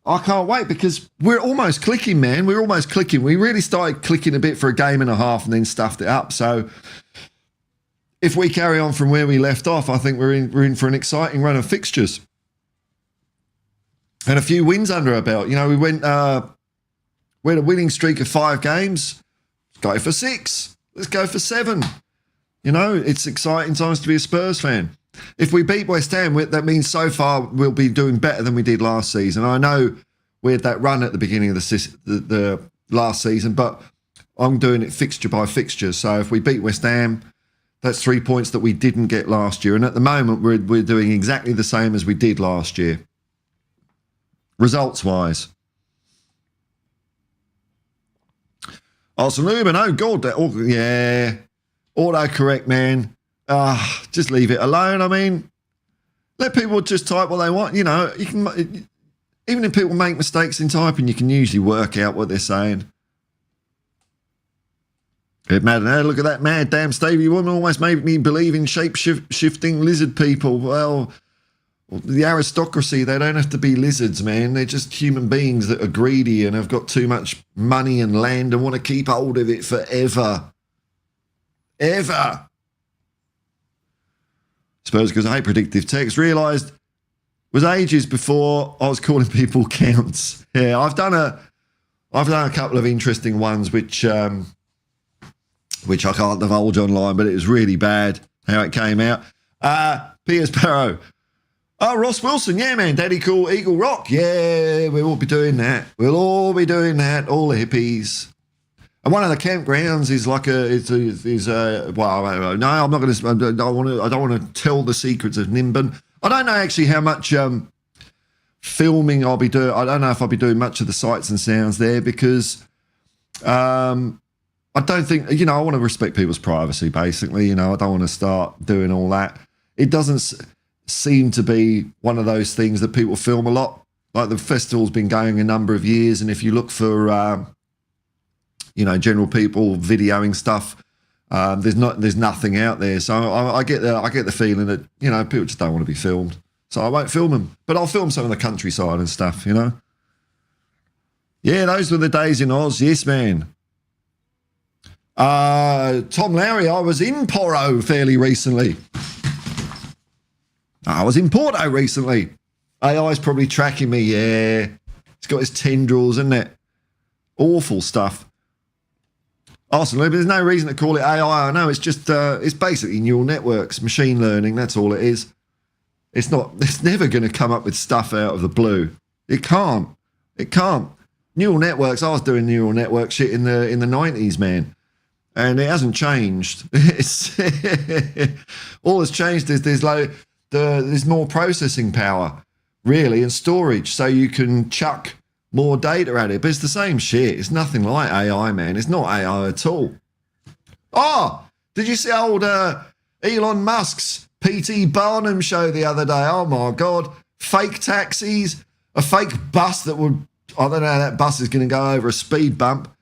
I can't wait because we're almost clicking, man. We're almost clicking. We really started clicking a bit for a game and a half and then stuffed it up. So if we carry on from where we left off, I think we're in for an exciting run of fixtures. And a few wins under our belt. You know, we had a winning streak of 5 games. Let's go for 6. Let's go for 7. You know, it's exciting times to be a Spurs fan. If we beat West Ham, that means so far we'll be doing better than we did last season. I know we had that run at the beginning of the last season, but I'm doing it fixture by fixture. So if we beat West Ham, that's 3 points that we didn't get last year. And at the moment, we're doing exactly the same as we did last year, results-wise. Arsenal Lubin, oh God, yeah, autocorrect, man. Just leave it alone. I mean, let people just type what they want. You know, you can, even if people make mistakes in typing, you can usually work out what they're saying. Look at that mad damn Stevie woman almost made me believe in shape-shifting lizard people. Well, the aristocracy, they don't have to be lizards, man. They're just human beings that are greedy and have got too much money and land and want to keep hold of it forever. Ever. Spurs goes, hey, predictive text. Realised was ages before I was calling people counts. Yeah, I've done a couple of interesting ones which I can't divulge online, but it was really bad how it came out. Piers Barrow. Oh, Ross Wilson, yeah, man. Daddy Cool, Eagle Rock. Yeah, we'll all be doing that. We'll all be doing that. All the hippies. And one of the campgrounds is like well, no, I'm not going to. I don't want to tell the secrets of Nimbin. I don't know actually how much filming I'll be doing. I don't know if I'll be doing much of the sights and sounds there because I don't think, you know, I want to respect people's privacy. Basically, you know, I don't want to start doing all that. It doesn't seem to be one of those things that people film a lot. Like the festival's been going a number of years, and if you look for you know, general people videoing stuff, there's nothing out there. So I get the feeling that, you know, people just don't want to be filmed. So I won't film them, but I'll film some of the countryside and stuff, you know. Yeah, those were the days in Oz. Yes, man. Tom Lowry, I was in Porto fairly recently. I was in Porto recently. AI's probably tracking me, yeah. It's got his tendrils, isn't it? Awful stuff. Arsenal, but there's no reason to call it AI. I know, it's just, it's basically neural networks, machine learning, that's all it is. It's never going to come up with stuff out of the blue. It can't. Neural networks, I was doing neural network shit in the 90s, man. And it hasn't changed. All that's changed is there's more processing power, really, and storage, so you can chuck more data at it. But it's the same shit. It's nothing like AI, man. It's not AI at all. Oh, did you see old Elon Musk's P.T. Barnum show the other day? Oh, my God. Fake taxis, a fake bus that would, I don't know how that bus is going to go over a speed bump,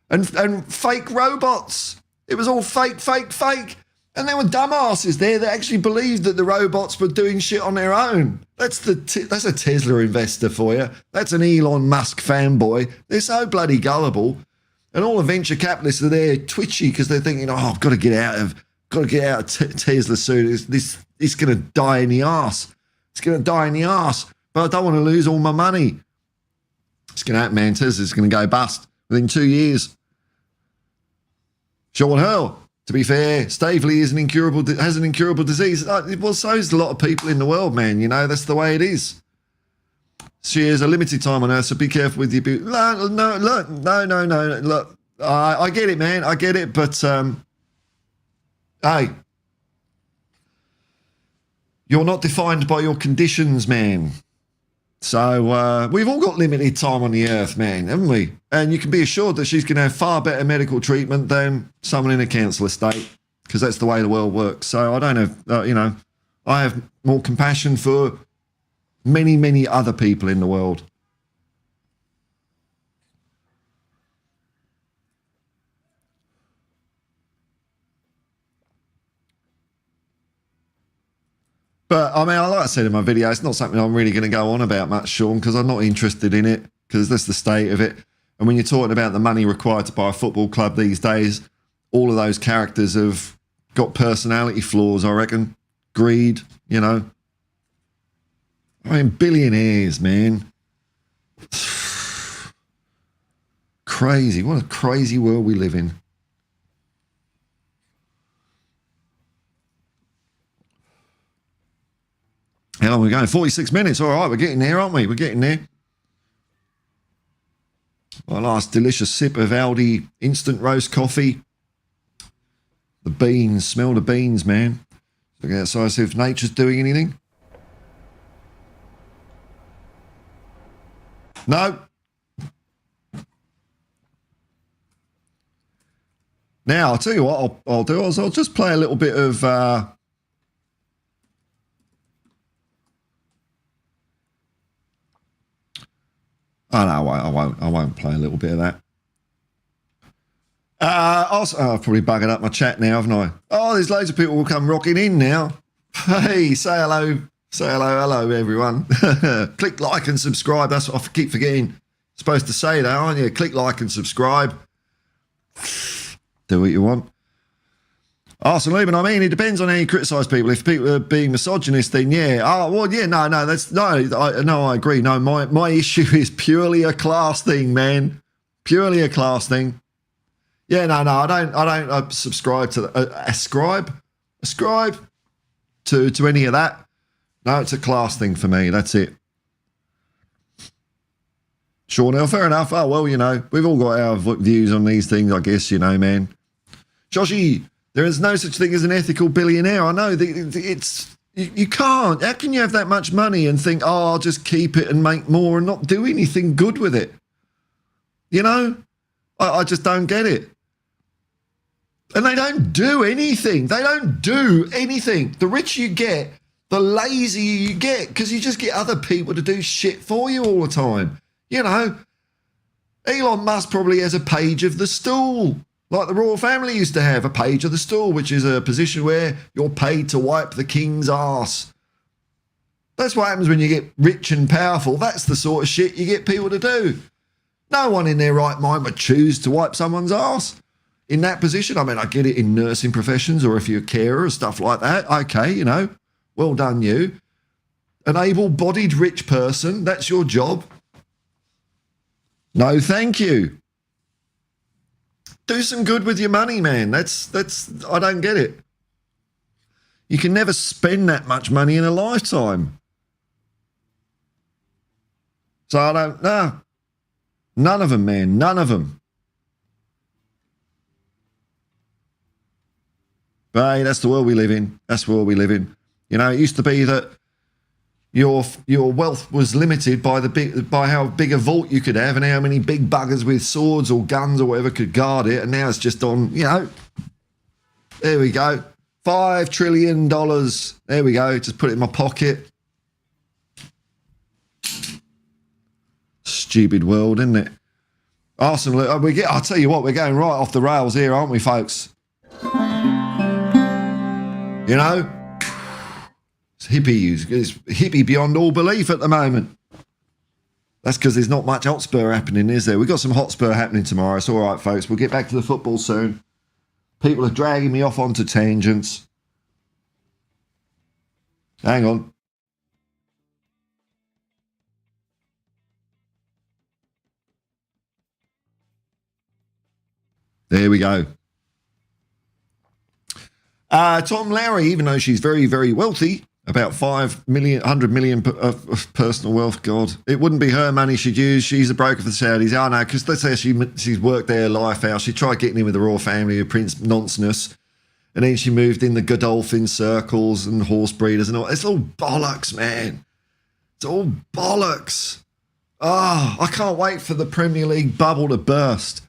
and fake robots. It was all fake. And there were dumbasses there that actually believed that the robots were doing shit on their own. That's a Tesla investor for you. That's an Elon Musk fanboy. They're so bloody gullible. And all the venture capitalists are there twitchy because they're thinking, oh, I've got to get out of Tesla soon. It's going to die in the arse. It's going to die in the arse. But I don't want to lose all my money. It's going to happen, man. Tesla's going to go bust. within 2 years. Sean Hurl, to be fair, Stavely has an incurable disease. Well, so is a lot of people in the world, man. You know, that's the way it is. She has a limited time on Earth, so be careful with your beauty. No. Look, I get it, man. I get it, but hey, you're not defined by your conditions, man. So we've all got limited time on the earth, man, haven't we? And you can be assured that she's going to have far better medical treatment than someone in a council estate, because that's the way the world works. So I don't have, I have more compassion for many, many other people in the world. But, I mean, like I said in my video, it's not something I'm really going to go on about much, Sean, because I'm not interested in it, because that's the state of it. And when you're talking about the money required to buy a football club these days, all of those characters have got personality flaws, I reckon. Greed, you know. I mean, billionaires, man. Crazy. What a crazy world we live in. How long are we going? 46 minutes. All right, we're getting there, aren't we? We're getting there. A nice delicious sip of Aldi instant roast coffee. The beans. Smell the beans, man. Look outside, see if nature's doing anything. No. Now, I'll tell you what I'll do. I'll just play a little bit of... Oh, no, I won't play a little bit of that. Also, I've probably buggered up my chat now, haven't I? Oh, there's loads of people will come rocking in now. Hey, say hello. Say hello, everyone. Click like and subscribe. That's what I keep forgetting. Supposed to say that, aren't you? Click like and subscribe. Do what you want. Arsenal Lehman, I mean, it depends on how you criticise people. If people are being misogynist, then yeah. Oh, well, yeah, no, I agree. No, my issue is purely a class thing, man. Purely a class thing. Yeah, no, I don't subscribe to ascribe to any of that. No, it's a class thing for me. That's it. Sure, now, fair enough. Oh, well, you know, we've all got our views on these things, I guess, you know, man. Joshy, there is no such thing as an ethical billionaire. I know. You can't. How can you have that much money and think, oh, I'll just keep it and make more and not do anything good with it? You know? I just don't get it. And they don't do anything. They don't do anything. The richer you get, the lazier you get, because you just get other people to do shit for you all the time. You know? Elon Musk probably has a page of the stool. Like the royal family used to have, a page of the stool, which is a position where you're paid to wipe the king's arse. That's what happens when you get rich and powerful. That's the sort of shit you get people to do. No one in their right mind would choose to wipe someone's arse in that position. I mean, I get it in nursing professions or if you're a carer or stuff like that. Okay, you know, well done you. An able-bodied rich person, that's your job. No, thank you. Do some good with your money, man. That's I don't get it. You can never spend that much money in a lifetime. So I don't know. None of them, man. None of them. But hey, that's the world we live in. That's the world we live in. You know, it used to be that your wealth was limited by how big a vault you could have and how many big buggers with swords or guns or whatever could guard it. And now it's just on, you know, there we go. $5 trillion. There we go. Just put it in my pocket. Stupid world, isn't it? Arsenal, I'll tell you what, we're going right off the rails here, aren't we, folks? You know? It's hippie beyond all belief at the moment. That's because there's not much Hotspur happening, is there? We've got some Hotspur happening tomorrow. It's all right, folks. We'll get back to the football soon. People are dragging me off onto tangents. Hang on. There we go. Tom Lowry, even though she's very, very wealthy, about 100 million of personal wealth, God, it wouldn't be her money she'd use. She's a broker for the Saudis. Oh, no, because let's say she's worked their life out. She tried getting in with the royal family of Prince Nonsense, and then she moved in the Godolphin circles and horse breeders and all. It's all bollocks, man. It's all bollocks. Oh, I can't wait for the Premier League bubble to burst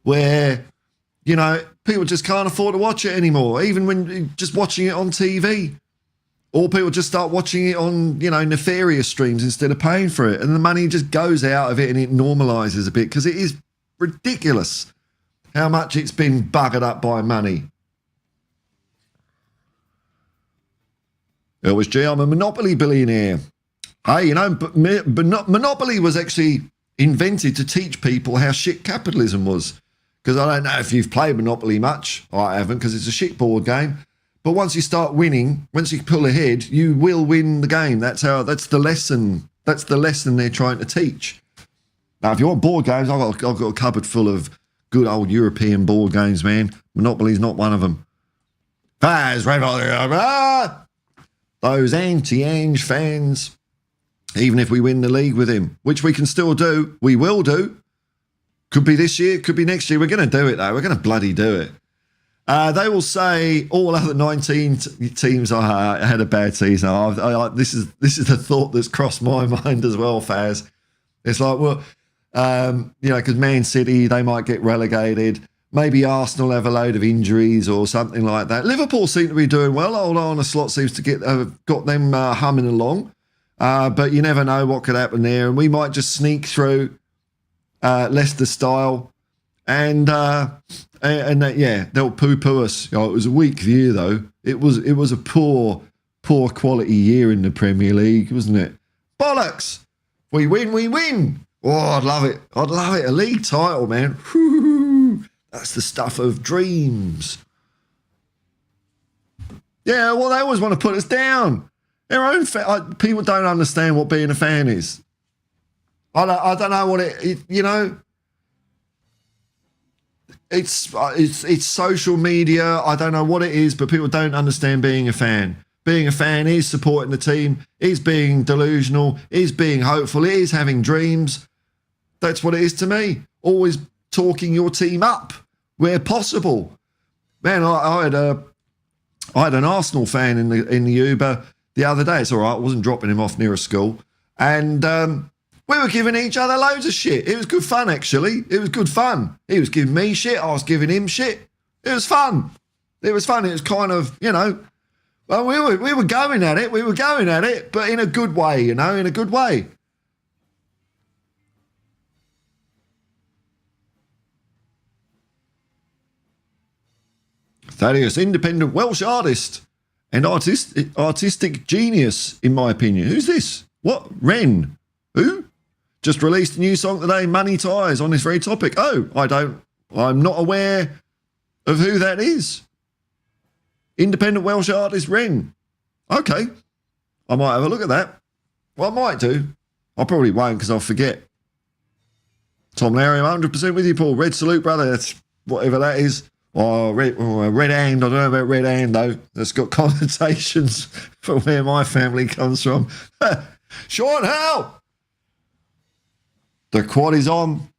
where, you know, people just can't afford to watch it anymore, even when just watching it on TV. Or people just start watching it on, you know, nefarious streams instead of paying for it. And the money just goes out of it and it normalises a bit because it is ridiculous how much it's been buggered up by money. It was, gee, I'm a Monopoly billionaire. Hey, you know, but Monopoly was actually invented to teach people how shit capitalism was. Because I don't know if you've played Monopoly much. I haven't, because it's a shit board game. But once you start winning, once you pull ahead, you will win the game. That's the lesson. That's the lesson they're trying to teach. Now, if you want board games, I've got a cupboard full of good old European board games, man. Monopoly's not one of them. Those anti-Ange fans, even if we win the league with him, which we can still do, we will do. Could be this year, could be next year. We're going to do it, though. We're going to bloody do it. They will say all other 19 teams had a bad season. This is the thought that's crossed my mind as well, Faz. It's like, well, you know, because Man City, they might get relegated. Maybe Arsenal have a load of injuries or something like that. Liverpool seem to be doing well. Old Arne Slot seems to got them humming along. But you never know what could happen there. And we might just sneak through Leicester style. And yeah, they'll poo-poo us. You know, it was a weak year, though. It was a poor quality year in the Premier League, wasn't it? Bollocks! We win, we win. Oh, I'd love it. I'd love it. A league title, man. Woo-hoo. That's the stuff of dreams. Yeah, well, they always want to put us down. Their own people don't understand what being a fan is. I don't know what it you know. It's social media. I don't know what it is, but people don't understand being a fan. Being a fan is supporting the team, is being delusional, is being hopeful, is having dreams. That's what it is to me. Always talking your team up where possible. Man, I had an Arsenal fan in the Uber the other day. It's all right. I wasn't dropping him off near a school. And we were giving each other loads of shit. It was good fun, actually. It was good fun. He was giving me shit. I was giving him shit. It was fun. It was fun. It was kind of, you know, well, we were going at it. We were going at it, but in a good way, you know, in a good way. Thaddeus, independent Welsh artist and artistic genius, in my opinion. Who's this? What? Ren? Who? Just released a new song today, Money Ties, on this very topic. Oh, I'm not aware of who that is. Independent Welsh artist Ren. Okay. I might have a look at that. Well, I might do. I probably won't because I'll forget. Tom Larry, I'm 100% with you, Paul. Red salute, brother. That's whatever that is. Red hand. I don't know about red hand, though. That's got connotations for where my family comes from. Sean Howe. The quad is on.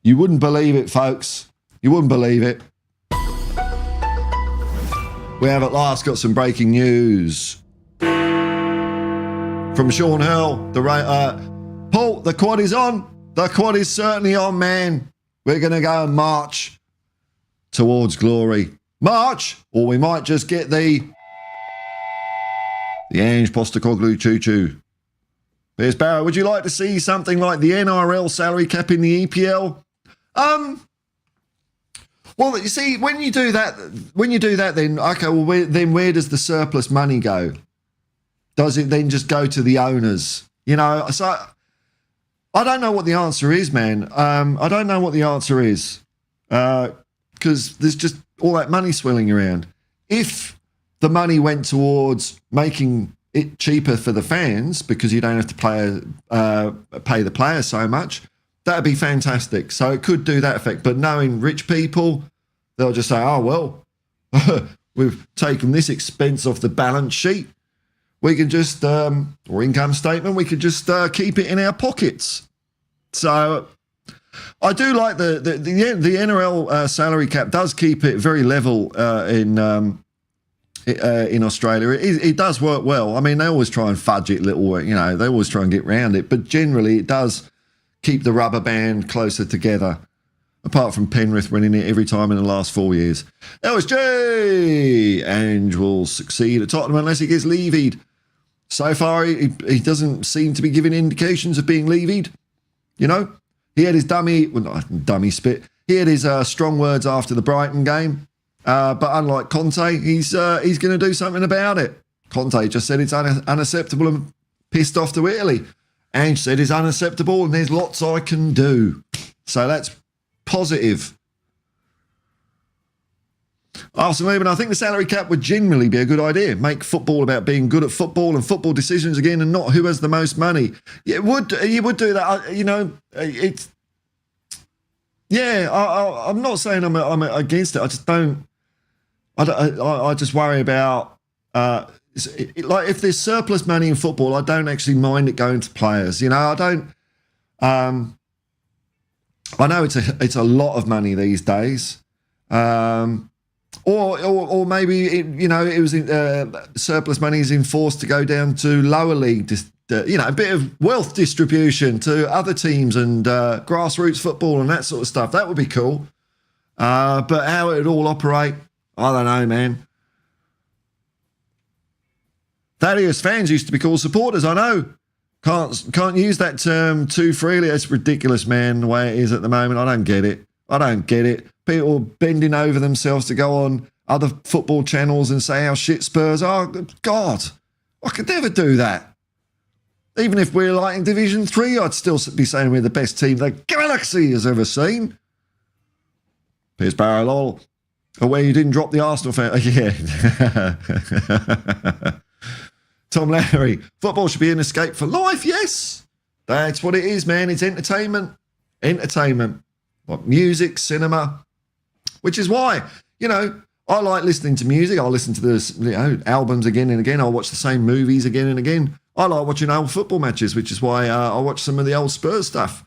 You wouldn't believe it, folks. You wouldn't believe it. We have at last got some breaking news from Sean Hurl. Paul, the quad is on. The quad is certainly on, man. We're going to go and march towards glory. March, or we might just get the Ange Postecoglou choo-choo. Piers Barrow, would you like to see something like the NRL salary cap in the EPL? Well, you see, when you do that, then okay. Well, where does the surplus money go? Does it then just go to the owners? You know, so I don't know what the answer is, man. I don't know what the answer is because there's just all that money swirling around. If the money went towards making it cheaper for the fans because you don't have to pay the players so much, That'd be fantastic. So it could do that effect. But knowing rich people, they'll just say, oh, well, we've taken this expense off the balance sheet. We can just, or income statement, we could just keep it in our pockets. So I do like the NRL salary cap does keep it very level in Australia. It does work well. I mean, they always try and fudge it a little, they always try and get around it. But generally, it does keep the rubber band closer together, apart from Penrith winning it every time in the last 4 years. LSJ! Ange will succeed at Tottenham unless he gets levied. So far, he doesn't seem to be giving indications of being levied. He had his dummy spit. He had his strong words after the Brighton game. But unlike Conte, he's going to do something about it. Conte just said it's unacceptable and pissed off to Italy. Ange said it's unacceptable and there's lots I can do. So that's positive. Arsenal Eben, I think the salary cap would generally be a good idea. Make football about being good at football and football decisions again, and not who has the most money. Yeah, you would do that. It's. Yeah, I'm not saying I'm against it. I just don't. I just worry about like if there's surplus money in football, I don't actually mind it going to players. I don't. I know it's a lot of money these days. Or maybe it was surplus money is enforced to go down to lower league, a bit of wealth distribution to other teams and grassroots football and that sort of stuff. That would be cool. But how it would all operate, I don't know, man. Thaddeus, fans used to be called supporters. I know. Can't use that term too freely. It's ridiculous, man, the way it is at the moment. I don't get it. People bending over themselves to go on other football channels and say how shit Spurs are. God, I could never do that. Even if we're like in Division 3, I'd still be saying we're the best team the Galaxy has ever seen. Piers Barrow, lol. Oh, where you didn't drop the Arsenal fan. Yeah. Tom Larry, football should be an escape for life, yes. That's what it is, man. It's entertainment. Like music, cinema. Which is why, I like listening to music. I'll listen to the albums again and again. I'll watch the same movies again and again. I like watching old football matches, which is why I watched some of the old Spurs stuff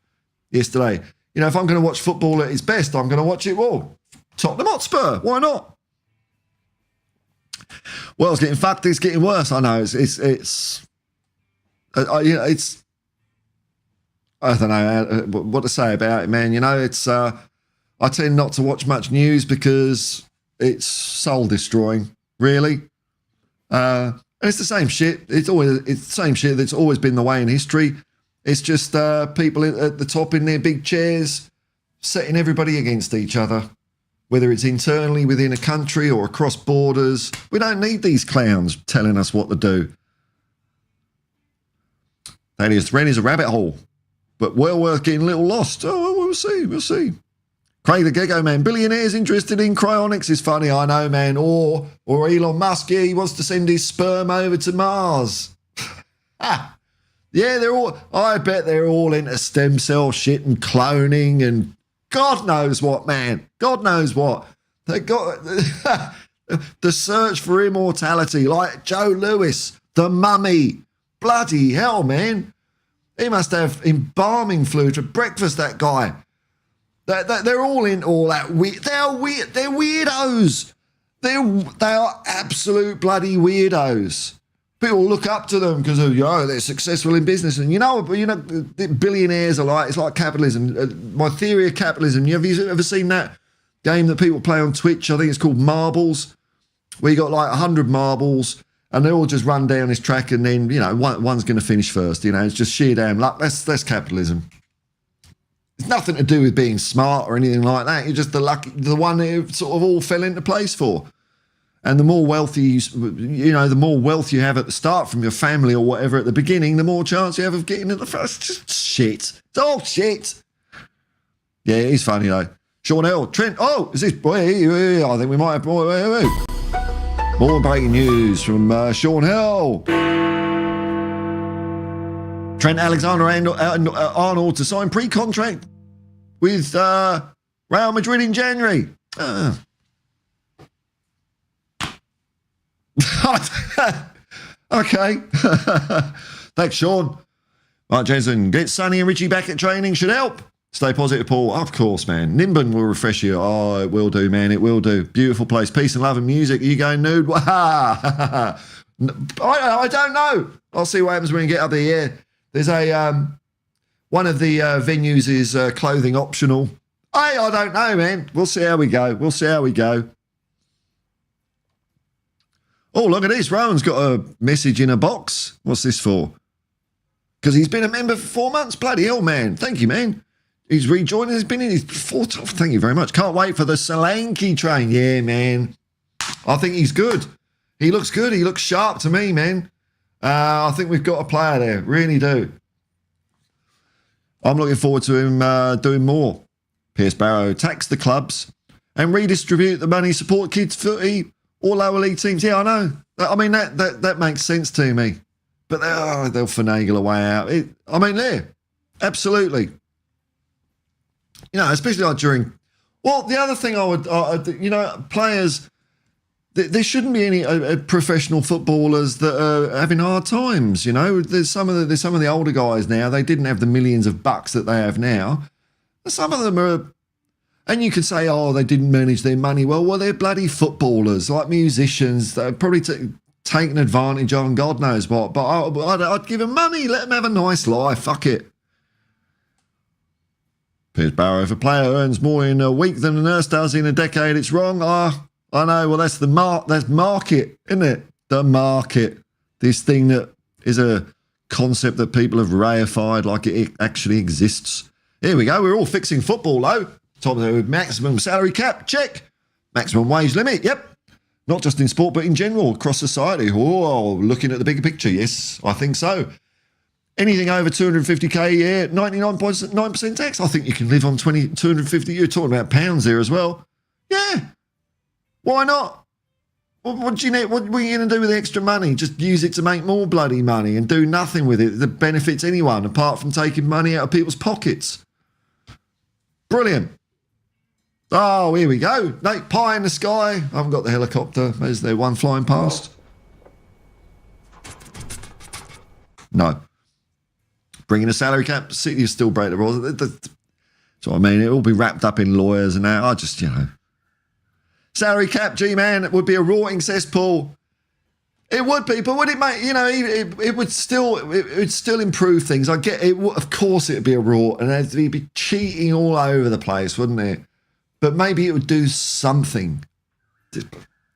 yesterday. If I'm going to watch football at its best, I'm going to watch it all. Tottenham Hotspur, why not? Well, it's getting fucked. It's getting worse. I know. It's I don't know what to say about it, man. It's I tend not to watch much news because it's soul destroying, really. And it's the same shit. It's the same shit that's always been the way in history. It's just people at the top in their big chairs setting everybody against each other, whether it's internally within a country or across borders. We don't need these clowns telling us what to do. That is, Ren is a rabbit hole, but well worth getting a little lost. Oh, we'll see. Craig the Gecko Man, billionaires interested in cryonics is funny, I know, man. Or Elon Musk, yeah, he wants to send his sperm over to Mars. Yeah, I bet they're all into stem cell shit and cloning and God knows what, man. God knows what. They got the search for immortality, like Joe Lewis, the mummy. Bloody hell, man. He must have embalming fluid for breakfast, that guy. They're all in all that weird. They're weird. They're weirdos. They are absolute bloody weirdos. People look up to them because they're successful in business, and billionaires are like, it's like capitalism. My theory of capitalism. Have you ever seen that game that people play on Twitch? I think it's called Marbles, where you got like 100 marbles, and they all just run down this track, and then one's going to finish first. It's just sheer damn luck. That's capitalism. It's nothing to do with being smart or anything like that. You're just the one that sort of all fell into place for. And the more wealthy, the more wealth you have at the start from your family or whatever at the beginning, the more chance you have of getting at the first. Just shit. It's all shit. Yeah, he's funny though. Sean L. Trent. Oh, is this boy? I think we might have more breaking news from Sean Hill. Trent Alexander-Arnold to sign pre-contract with Real Madrid in January. Okay. Thanks, Sean. Mark Jensen, get Sonny and Richie back at training should help. Stay positive, Paul. Of course, man. Nimbin will refresh you. Oh, it will do, man. It will do. Beautiful place. Peace and love and music. Are you going nude? I don't know. I'll see what happens when we get up there. Yeah. There's a one of the venues is clothing optional. Hey, I don't know, man. We'll see how we go. Oh, look at this. Rowan's got a message in a box. What's this for? Because he's been a member for 4 months. Bloody hell, man. Thank you, man. He's rejoined. He's been in his fourth. Thank you very much. Can't wait for the Solanke train. Yeah, man. I think he's good. He looks good. He looks sharp to me, man. I think we've got a player there. Really do. I'm looking forward to him doing more. Pierce Barrow, tax the clubs and redistribute the money, support kids' footy or lower league teams. Yeah, I know. I mean, that makes sense to me. But they'll finagle a way out. Absolutely. You know, especially like during... Well, the other thing I would players... There shouldn't be any professional footballers that are having hard times. You know, there's some of the older guys now. They didn't have the millions of bucks that they have now. Some of them are, and you can say, oh, they didn't manage their money well. Well, they're bloody footballers, like musicians. They're probably taking advantage of, God knows what. But I'd give them money. Let them have a nice life. Fuck it. Piers Barrow, if a player earns more in a week than a nurse does in a decade, it's wrong. I know. Well, that's the market, isn't it? The market. This thing that is a concept that people have reified like it actually exists. Here we go. We're all fixing football, though. Top of the maximum salary cap. Check. Maximum wage limit. Yep. Not just in sport, but in general, across society. Oh, looking at the bigger picture. Yes, I think so. Anything over 250k a year, 99.9% tax. I think you can live on 250. You're talking about pounds there as well. Yeah. Why not? What do you need? What are you going to do with the extra money? Just use it to make more bloody money and do nothing with it that benefits anyone apart from taking money out of people's pockets. Brilliant. Oh, here we go. Nate, pie in the sky. I haven't got the helicopter. Is there one flying past? No. Bringing a salary cap. City is still break the rules. So, I mean, it will be wrapped up in lawyers and that. I just, salary cap, G-man, it would be a rotting cesspool. It would be, but would it make, it would still improve things. I get it. Of course, it'd be a rort and there'd be cheating all over the place, wouldn't it? But maybe it would do something.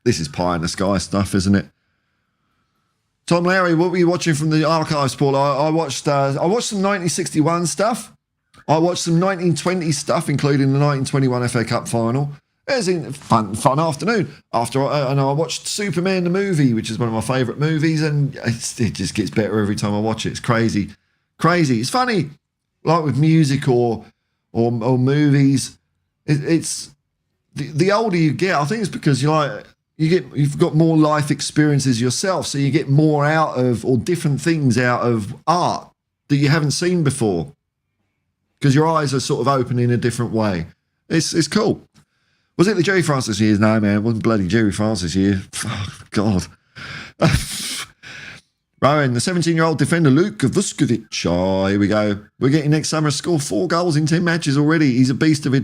This is pie in the sky stuff, isn't it? Tom Larry, what were you watching from the archives, Paul? I watched some 1961 stuff. I watched some 1920 stuff, including the 1921 FA Cup final. It was a fun afternoon. And I watched Superman the movie, which is one of my favourite movies, and it just gets better every time I watch it. It's crazy. It's funny, like with music or movies. It's the older you get, I think it's because you've got more life experiences yourself, so you get more out of, or different things out of art that you haven't seen before, because your eyes are sort of open in a different way. It's cool. Was it the Jerry Francis years? No, man, it wasn't bloody Jerry Francis year. Oh, God. Rowan, the 17-year-old defender Luke Vuskovic. Oh, here we go. We're getting next summer to score 4 goals in 10 matches already. He's a beast of a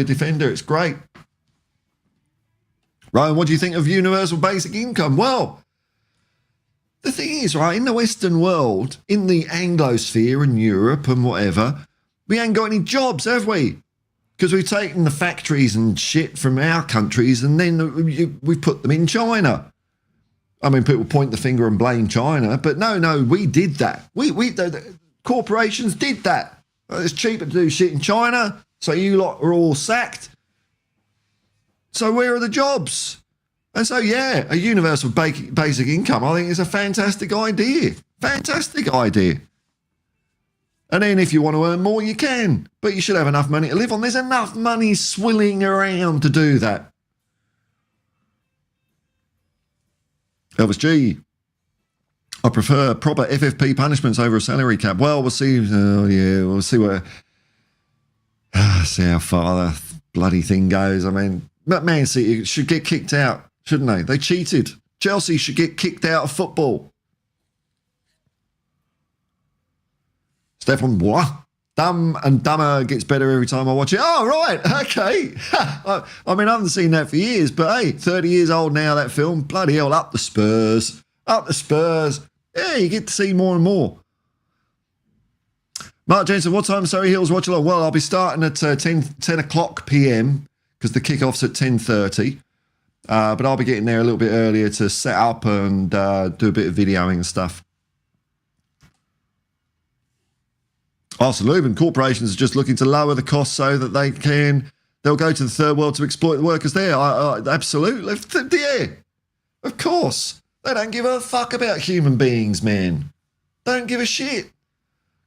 defender. It's great. Rowan, what do you think of universal basic income? Well, the thing is, right, in the Western world, in the Anglosphere and Europe and whatever, we ain't got any jobs, have we? Because we've taken the factories and shit from our countries and then we put them in China. I mean, people point the finger and blame China, but no, we did that. The corporations did that. It's cheaper to do shit in China, so you lot are all sacked. So where are the jobs? And so, yeah, a universal basic income, I think, is a fantastic idea. Fantastic idea. And then if you want to earn more, you can. But you should have enough money to live on. There's enough money swilling around to do that. Elvis G. I prefer proper FFP punishments over a salary cap. Well, we'll see. We'll see what. See how far the bloody thing goes. I mean, Man City should get kicked out, shouldn't they? They cheated. Chelsea should get kicked out of football. Stefan, what? Dumb and Dumber gets better every time I watch it. Oh, right. Okay. I mean, I haven't seen that for years, but hey, 30 years old now, that film. Bloody hell, up the Spurs. Up the Spurs. Yeah, you get to see more and more. Mark Jensen, what time Surrey Hills watch along? Well, I'll be starting at 10 o'clock p.m. because the kickoff's at 10:30. But I'll be getting there a little bit earlier to set up and do a bit of videoing and stuff. Arsenal Lubin corporations are just looking to lower the costs so that they'll go to the third world to exploit the workers there. Absolutely. Yeah, of course. They don't give a fuck about human beings, man. They don't give a shit.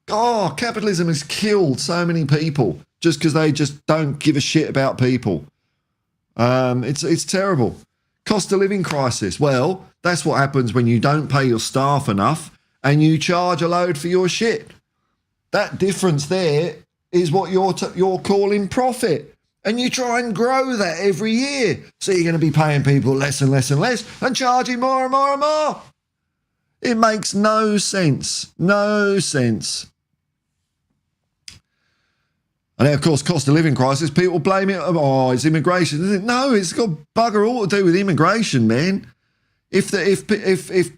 Oh, capitalism has killed so many people just because they just don't give a shit about people. It's terrible. Cost of living crisis. Well, that's what happens when you don't pay your staff enough and you charge a load for your shit. That difference there is what you're calling profit. And you try and grow that every year. So you're going to be paying people less and less and less and charging more and more and more. It makes no sense. No sense. And then, of course, cost of living crisis, people blame it. Oh, it's immigration. No, it's got bugger all to do with immigration, man. If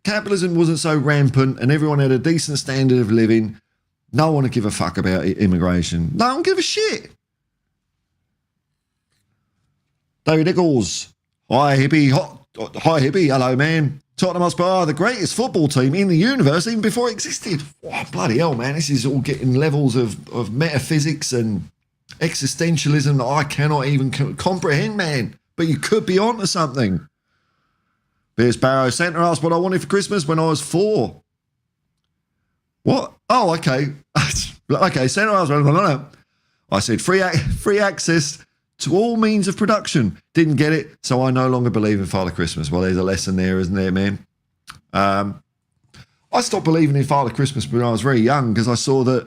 capitalism wasn't so rampant and everyone had a decent standard of living, no one would give a fuck about immigration. No one give a shit. David Nichols. Hi, hippie. Hi, hippie. Hello, man. Tottenham Hotspur, the greatest football team in the universe, even before it existed. Oh, bloody hell, man. This is all getting levels of metaphysics and existentialism that I cannot even comprehend, man. But you could be onto something. Beer Sparrow. Santa asked what I wanted for Christmas when I was 4. What? Oh, okay. Okay, Santa asked. I said free access to all means of production. Didn't get it, so I no longer believe in Father Christmas. Well, there's a lesson there, isn't there, man? I stopped believing in Father Christmas when I was very young because I saw that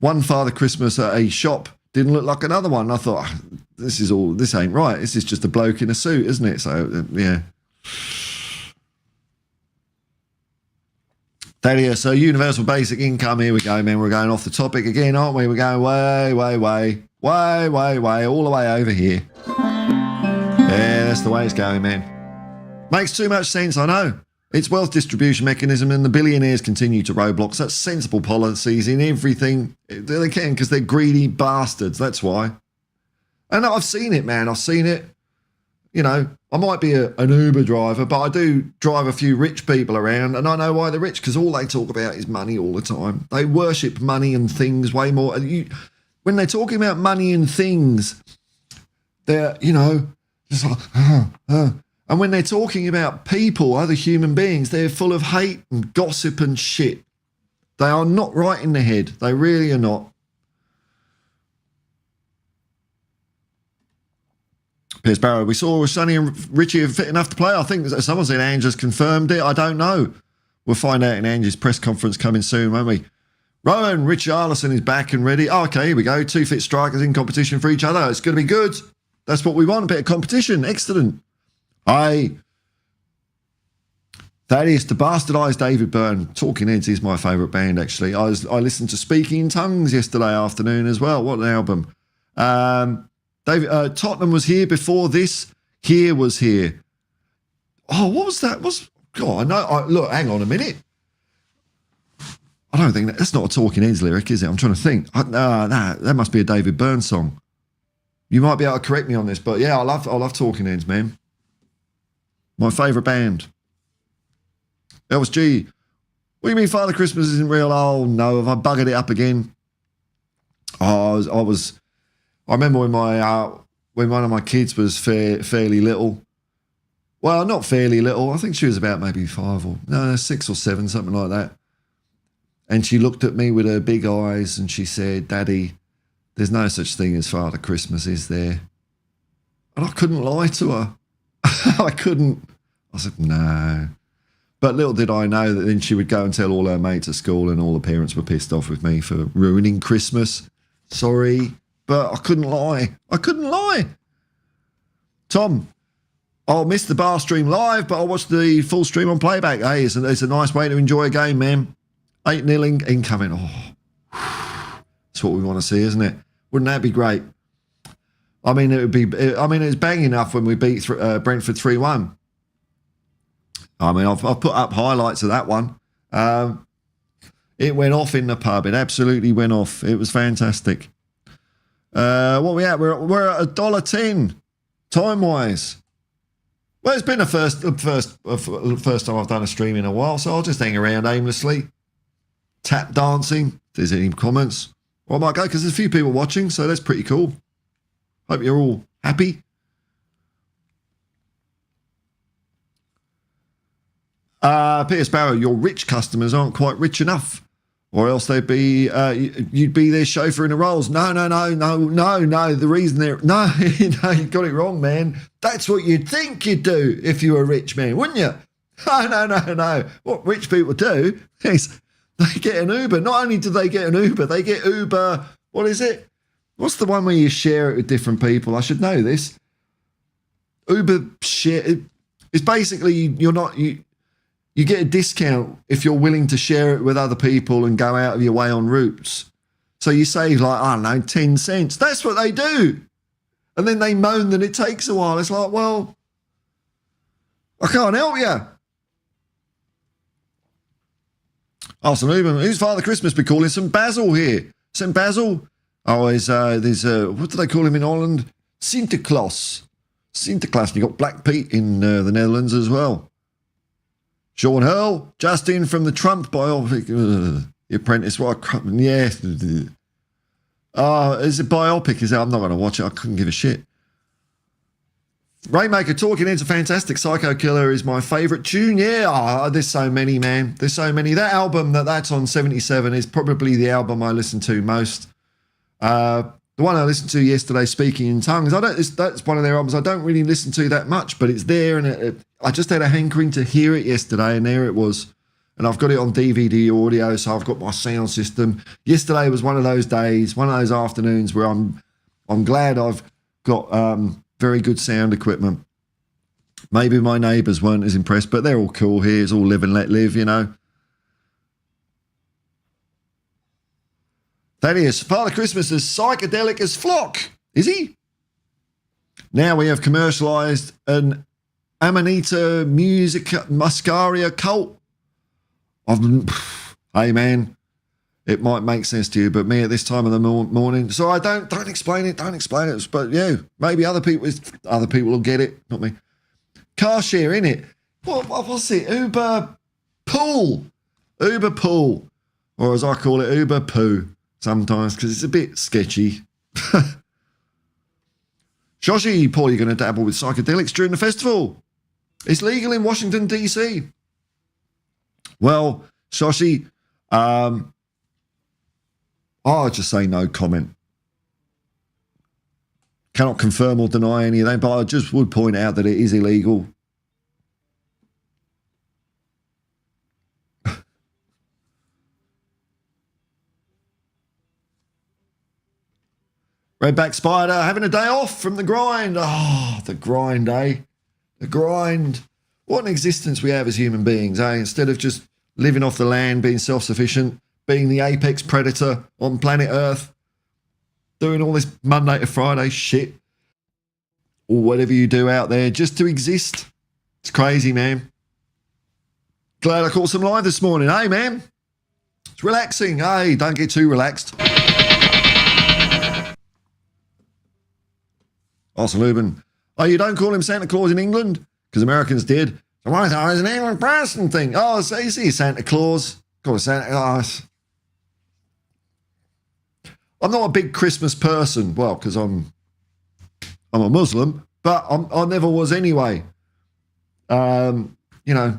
one Father Christmas at a shop didn't look like another one. I thought, this ain't right. This is just a bloke in a suit, isn't it? So, yeah. Thaddeus, so universal basic income. Here we go, man. We're going off the topic again, aren't we? We're going way, all the way over here. Yeah, that's the way it's going, man. Makes too much sense, I know. It's wealth distribution mechanism and the billionaires continue to roadblocks. That's sensible policies in everything they can because they're greedy bastards. That's why. And I've seen it, man. I've seen it. You know, I might be an Uber driver, but I do drive a few rich people around and I know why they're rich because all they talk about is money all the time. They worship money and things way more. When they're talking about money and things, they're, you know, just like, And when they're talking about people, other human beings, they're full of hate and gossip and shit. They are not right in the head. They really are not. Piers Barrow, we saw Sonny and Richie are fit enough to play. I think someone said Ange has confirmed it. I don't know. We'll find out in Ange's press conference coming soon, won't we? Rowan, Richarlison is back and ready. Oh, okay, here we go. 2 fit strikers in competition for each other. It's going to be good. That's what we want, a bit of competition. Excellent. Thaddeus, to bastardise David Byrne. Talking Heads is my favourite band, actually. I listened to Speaking in Tongues yesterday afternoon as well. What an album. Tottenham was here before this. Here was here. Oh, what was that? God, I know. Look, hang on a minute. I don't think that's not a Talking Heads lyric, is it? I'm trying to think. That must be a David Byrne song. You might be able to correct me on this, but yeah, I love Talking Heads, man. My favourite band. LSG. What do you mean Father Christmas isn't real? Oh no, have I buggered it up again? I remember when one of my kids was fairly little. Well, not fairly little. I think she was about maybe 6 or 7, something like that. And she looked at me with her big eyes and she said, "Daddy, there's no such thing as Father Christmas, is there?" And I couldn't lie to her. I couldn't. I said, "No." But little did I know that then she would go and tell all her mates at school, and all the parents were pissed off with me for ruining Christmas. Sorry, but I couldn't lie. I couldn't lie. Tom, I'll miss the bar stream live, but I'll watch the full stream on playback. Hey, it's a nice way to enjoy a game, man. 8-0 incoming. Oh, that's what we want to see, isn't it? Wouldn't that be great? I mean, it was bang enough when we beat Brentford 3-1. I mean, I've put up highlights of that one. It went off in the pub. It absolutely went off. It was fantastic. What are we at? We're at $1.10 time-wise. Well, it's been the first time I've done a stream in a while, so I'll just hang around aimlessly. Tap dancing. If there's any comments, well, I might go because there's a few people watching, so that's pretty cool. Hope you're all happy. Peter Sparrow, your rich customers aren't quite rich enough, or else they'd be you'd be their chauffeur in the rolls. No. The reason they're you got it wrong, man. That's what you'd think you'd do if you were a rich man, wouldn't you? No. What rich people do is they get an Uber. Not only do they get an Uber, they get Uber. What is it? What's the one where you share it with different people? I should know this. Uber share. It's basically you get a discount if you're willing to share it with other people and go out of your way on routes. So you save like, I don't know, 10 cents. That's what they do. And then they moan that it takes a while. It's like, well, I can't help you. Arson Uber, who's Father Christmas be calling? St. Basil here. St. Basil? Oh, there's what do they call him in Holland? Sinterklaas. Sinterklaas. You got Black Pete in the Netherlands as well. Sean Hurl, just in from the Trump biopic. The Apprentice. Yeah. Is it biopic? Is it? I'm not going to watch it. I couldn't give a shit. Rainmaker Talking Heads are fantastic. Psycho Killer is my favourite tune. Yeah, there's so many, man. There's so many. That album that's on 77 is probably the album I listen to most. The one I listened to yesterday, Speaking in Tongues, that's one of their albums I don't really listen to that much, but it's there, and I just had a hankering to hear it yesterday, and there it was. And I've got it on DVD audio, so I've got my sound system. Yesterday was one of those days, one of those afternoons where I'm glad I've got very good sound equipment. Maybe my neighbours weren't as impressed, but they're all cool here. It's all live and let live, you know. Thaddeus, Father Christmas is psychedelic as flock. Is he? Now we have commercialised an Amanita Musica Muscaria cult. Hey, man, it might make sense to you, but me at this time of the morning, so I don't explain it. Don't explain it. But yeah, maybe other people will get it, not me. Car share, innit? What's it? Uber pool, or as I call it, Uber poo. Sometimes, because it's a bit sketchy. Shoshi, Paul, you're going to dabble with psychedelics during the festival. It's legal in Washington, D.C. Well, Shoshi, I'll just say no comment. Cannot confirm or deny any of that, but I just would point out that it is illegal. Redback Spider, having a day off from the grind. Oh, the grind, eh? The grind. What an existence we have as human beings, eh? Instead of just living off the land, being self-sufficient, being the apex predator on planet Earth, doing all this Monday to Friday shit, or whatever you do out there, just to exist. It's crazy, man. Glad I caught some live this morning, eh, man? It's relaxing. Hey, don't get too relaxed. Awesome, Lubin. Oh, you don't call him Santa Claus in England? Because Americans did. So why is it an England person thing? Oh, so you see Santa Claus. Call it Santa Claus. I'm not a big Christmas person. Well, because I'm a Muslim, but I never was anyway. You know,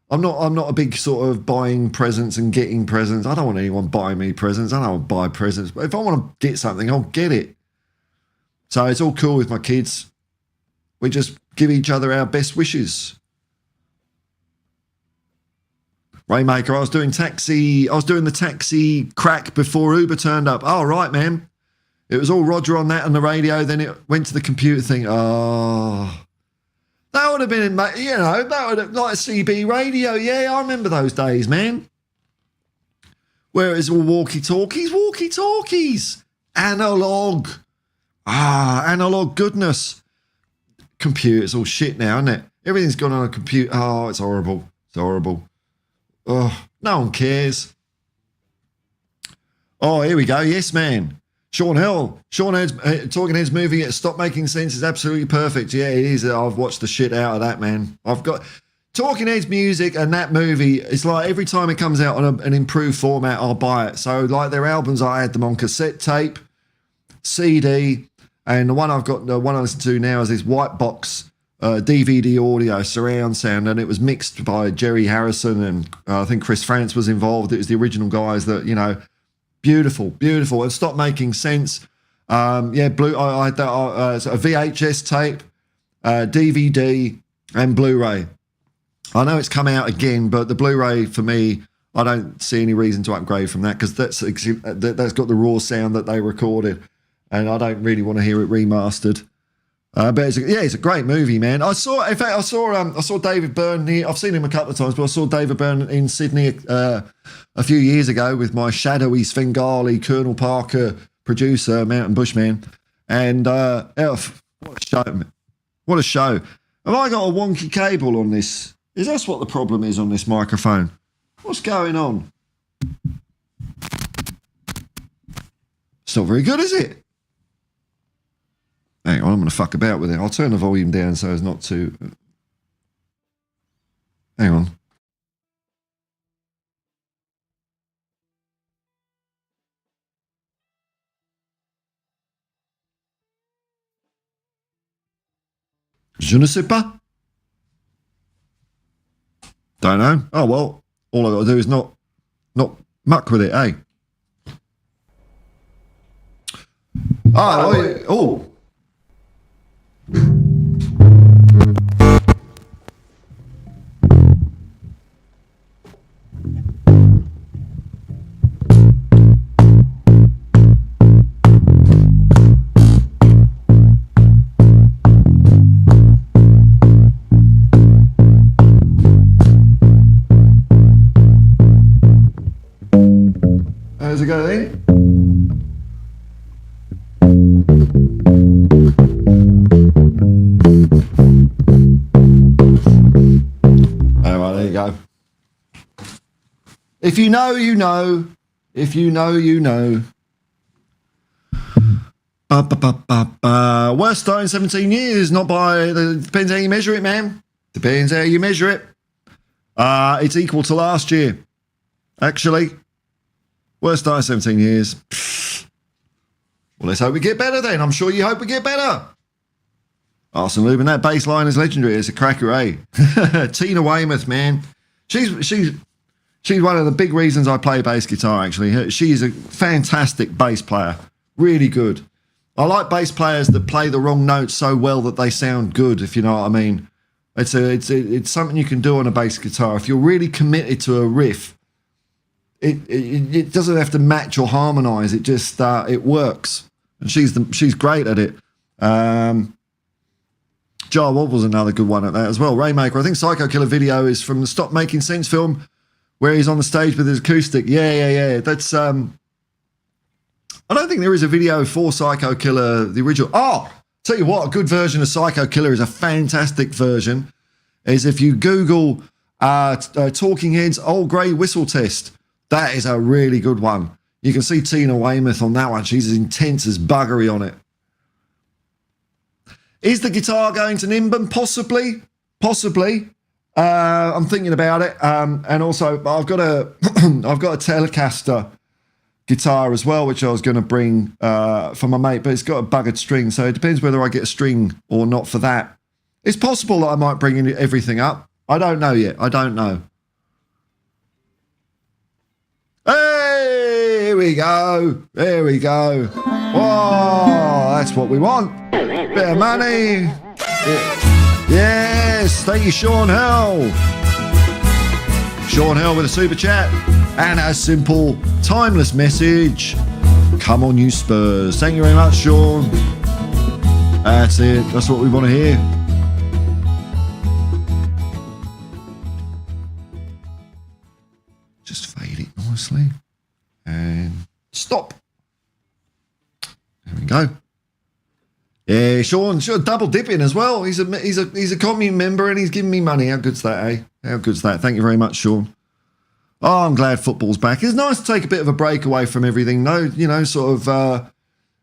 I'm not a big sort of buying presents and getting presents. I don't want anyone buying me presents. I don't want to buy presents. But if I want to get something, I'll get it. So it's all cool with my kids. We just give each other our best wishes. Rainmaker, I was doing the taxi crack before Uber turned up. Oh, right, man. It was all Roger on that on the radio. Then it went to the computer thing. Oh, that would have been, you know, that would have, like CB radio. Yeah, I remember those days, man. Where it's all walkie-talkies. Analog. Analog goodness. Computer's all shit now, isn't it? Everything's gone on a computer. Oh, it's horrible. It's horrible. Oh, no one cares. Oh, here we go. Yes, man. Sean Head's Talking Heads movie, Stop Making Sense, is absolutely perfect. Yeah, it is. I've watched the shit out of that, man. I've got Talking Heads music and that movie. It's like every time it comes out on an improved format, I'll buy it. So like their albums, I had them on cassette tape, CD, and the one I listen to now is this white box DVD audio surround sound, and it was mixed by Jerry Harrison, and I think Chris France was involved. It was the original guys that, you know, beautiful, and Stop Making Sense. I had that, a VHS tape, DVD, and Blu-ray. I know it's come out again, but the Blu-ray for me, I don't see any reason to upgrade from that, because that's got the raw sound that they recorded, and I don't really want to hear it remastered. But it's a great movie, man. I saw David Byrne here. I've seen him a couple of times, but I saw David Byrne in Sydney a few years ago with my shadowy Svengali Colonel Parker producer, Mountain Bushman. And what a show, man. What a show. Have I got a wonky cable on this? Is that what the problem is on this microphone? What's going on? It's not very good, is it? Hang on, I'm going to fuck about with it. I'll turn the volume down so as not to... Hang on. Je ne sais pas. Don't know. Oh, well, all I've got to do is not muck with it, eh? Oh. How's it go then? There you go. If you know, you know. If you know, you know. Worst start in 17 years, not by... Depends how you measure it, man. Depends how you measure it. It's equal to last year, actually. Worst start in 17 years. Well, let's hope we get better then. I'm sure you hope we get better. Arsene Lubin, that bass line is legendary. It's a cracker, eh? Tina Weymouth, man. She's one of the big reasons I play bass guitar, actually. She's a fantastic bass player. Really good. I like bass players that play the wrong notes so well that they sound good, if you know what I mean. It's something you can do on a bass guitar. If you're really committed to a riff, it doesn't have to match or harmonize. It just it works. And she's great at it. Jar Wobble's another good one at that as well. Rainmaker, I think Psycho Killer video is from the Stop Making Sense film where he's on the stage with his acoustic. Yeah. That's I don't think there is a video for Psycho Killer, the original. Oh, tell you what, a good version of Psycho Killer is a fantastic version. Is if you Google Talking Heads Old Grey Whistle Test. That is a really good one. You can see Tina Weymouth on that one. She's as intense as buggery on it. Is the guitar going to Nimbin? Possibly. I'm thinking about it. And also, I've got a Telecaster guitar as well, which I was going to bring for my mate, but it's got a buggered string, so it depends whether I get a string or not for that. It's possible that I might bring everything up. I don't know yet. I don't know. Hey, here we go. There we go. Whoa, that's what we want. Bit of money. Yes, thank you, Sean Hell. Sean Hill with a super chat and a simple, timeless message. Come on, you Spurs. Thank you very much, Sean. That's it. That's what we want to hear. Just fade it nicely and stop. There we go. Yeah, Sean, double dipping as well. He's a commune member and he's giving me money. How good's that, eh? How good's that? Thank you very much, Sean. Oh, I'm glad football's back. It's nice to take a bit of a break away from everything, though. You know, sort of,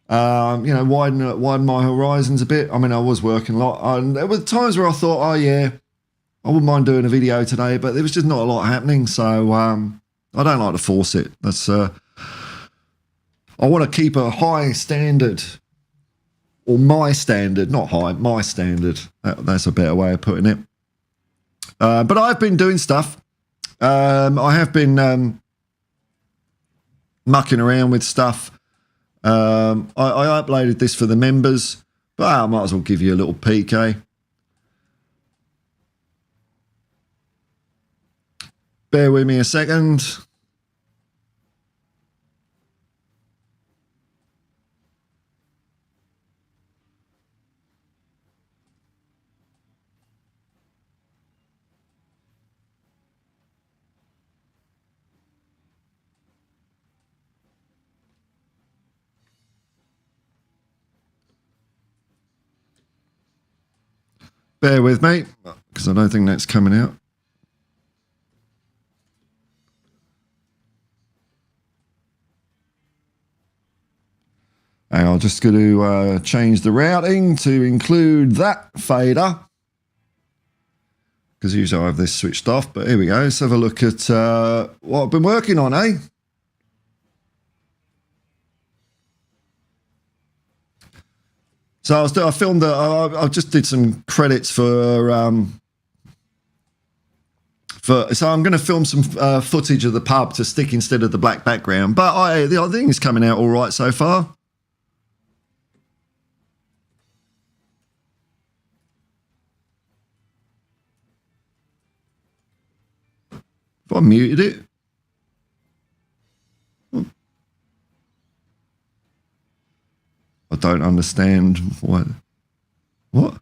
widen my horizons a bit. I mean, I was working a lot. And there were times where I thought, oh, yeah, I wouldn't mind doing a video today, but there was just not a lot happening. So I don't like to force it. That's I want to keep a high standard. Or my standard, not high, my standard. That's a better way of putting it. But I've been doing stuff. I have been mucking around with stuff. I uploaded this for the members, but I might as well give you a little peek, eh? Bear with me a second. Bear with me, because I don't think that's coming out. And I'm just going to change the routing to include that fader. Because usually I have this switched off, but here we go. Let's have a look at what I've been working on, eh? So I filmed. I just did some credits for. So I'm going to film some footage of the pub to stick instead of the black background. But I think it's coming out all right so far. If I muted it. I don't understand what? Hang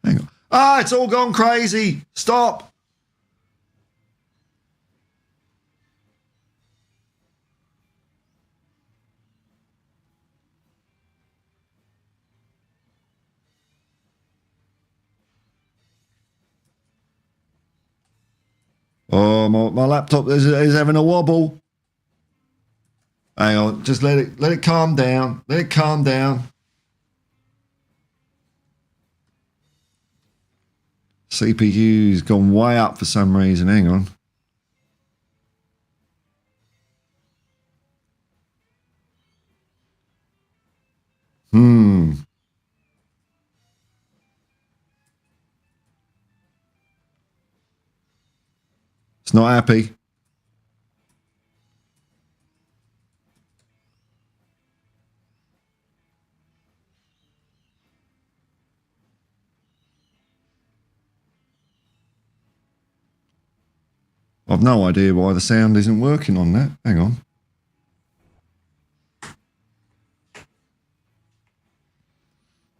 on. Ah, it's all gone crazy. Stop. Oh, my laptop is having a wobble. Hang on, just let it calm down. Let it calm down. CPU's gone way up for some reason. Hang on. It's not happy. I've no idea why the sound isn't working on that. Hang on.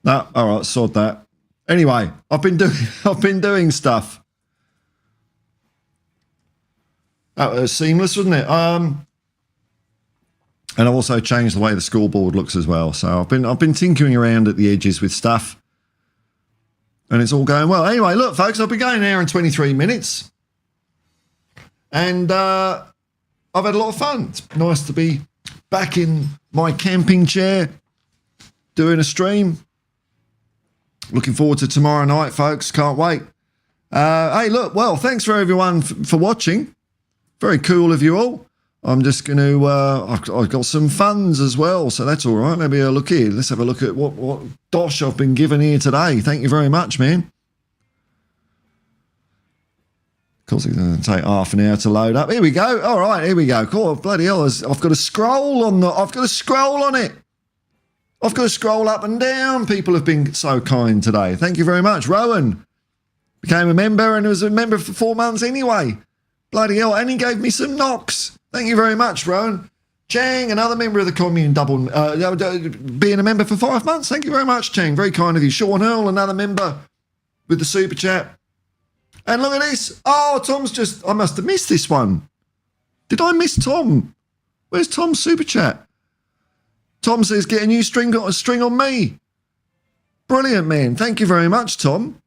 No, all right, sod that. Anyway, I've been doing stuff. That was seamless, wasn't it? And I've also changed the way the scoreboard looks as well. So I've been tinkering around at the edges with stuff, and it's all going well. Anyway, look, folks, I've been going an hour and 23 minutes. And I've had a lot of fun. It's nice to be back in my camping chair doing a stream. Looking forward to tomorrow night, folks. Can't wait. Hey, look, well, thanks for everyone for watching. Very cool of you all. I'm just going to, I've got some funds as well, so that's all right. Let me look here. Let's have a look at what dosh I've been given here today. Thank you very much, man. Of course, it's going to take half an hour to load up. Here we go. All right, here we go. Cool. Bloody hell! I've got to scroll on the. I've got to scroll on it. I've got to scroll up and down. People have been so kind today. Thank you very much, Rowan. Became a member and was a member for 4 months anyway. Bloody hell. And he gave me some knocks. Thank you very much, Rowan. Chang, another member of the commune, being a member for 5 months. Thank you very much, Chang. Very kind of you. Sean Hurl, another member with the super chat. And look at this. Oh, Tom's I must have missed this one. Did I miss Tom? Where's Tom's super chat? Tom says, get a new string on me. Brilliant, man. Thank you very much, Tom.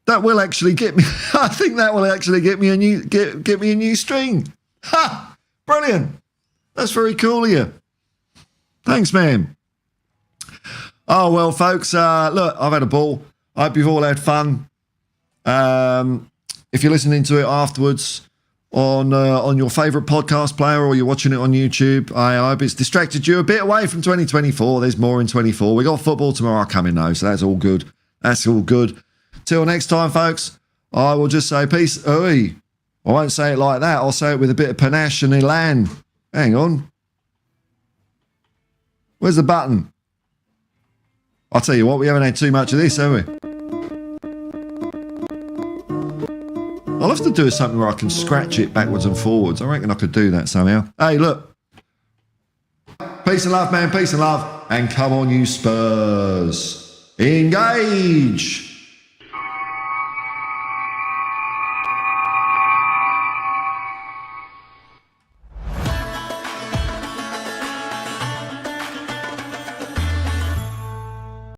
That will actually get me. I think that will actually get me a new string. Ha! Brilliant. That's very cool of you. Thanks, man. Oh, well, folks, look, I've had a ball. I hope you've all had fun. If you're listening to it afterwards on your favourite podcast player or you're watching it on YouTube, I hope it's distracted you a bit away from 2024. There's more in 24. We got football tomorrow coming, though, so that's all good. That's all good. Till next time, folks, I will just say peace. Oi. I won't say it like that. I'll say it with a bit of panache and elan. Hang on. Where's the button? I'll tell you what, we haven't had too much of this, have we? I'll have to do something where I can scratch it backwards and forwards. I reckon I could do that somehow. Hey, look. Peace and love, man. Peace and love. And come on, you Spurs. Engage.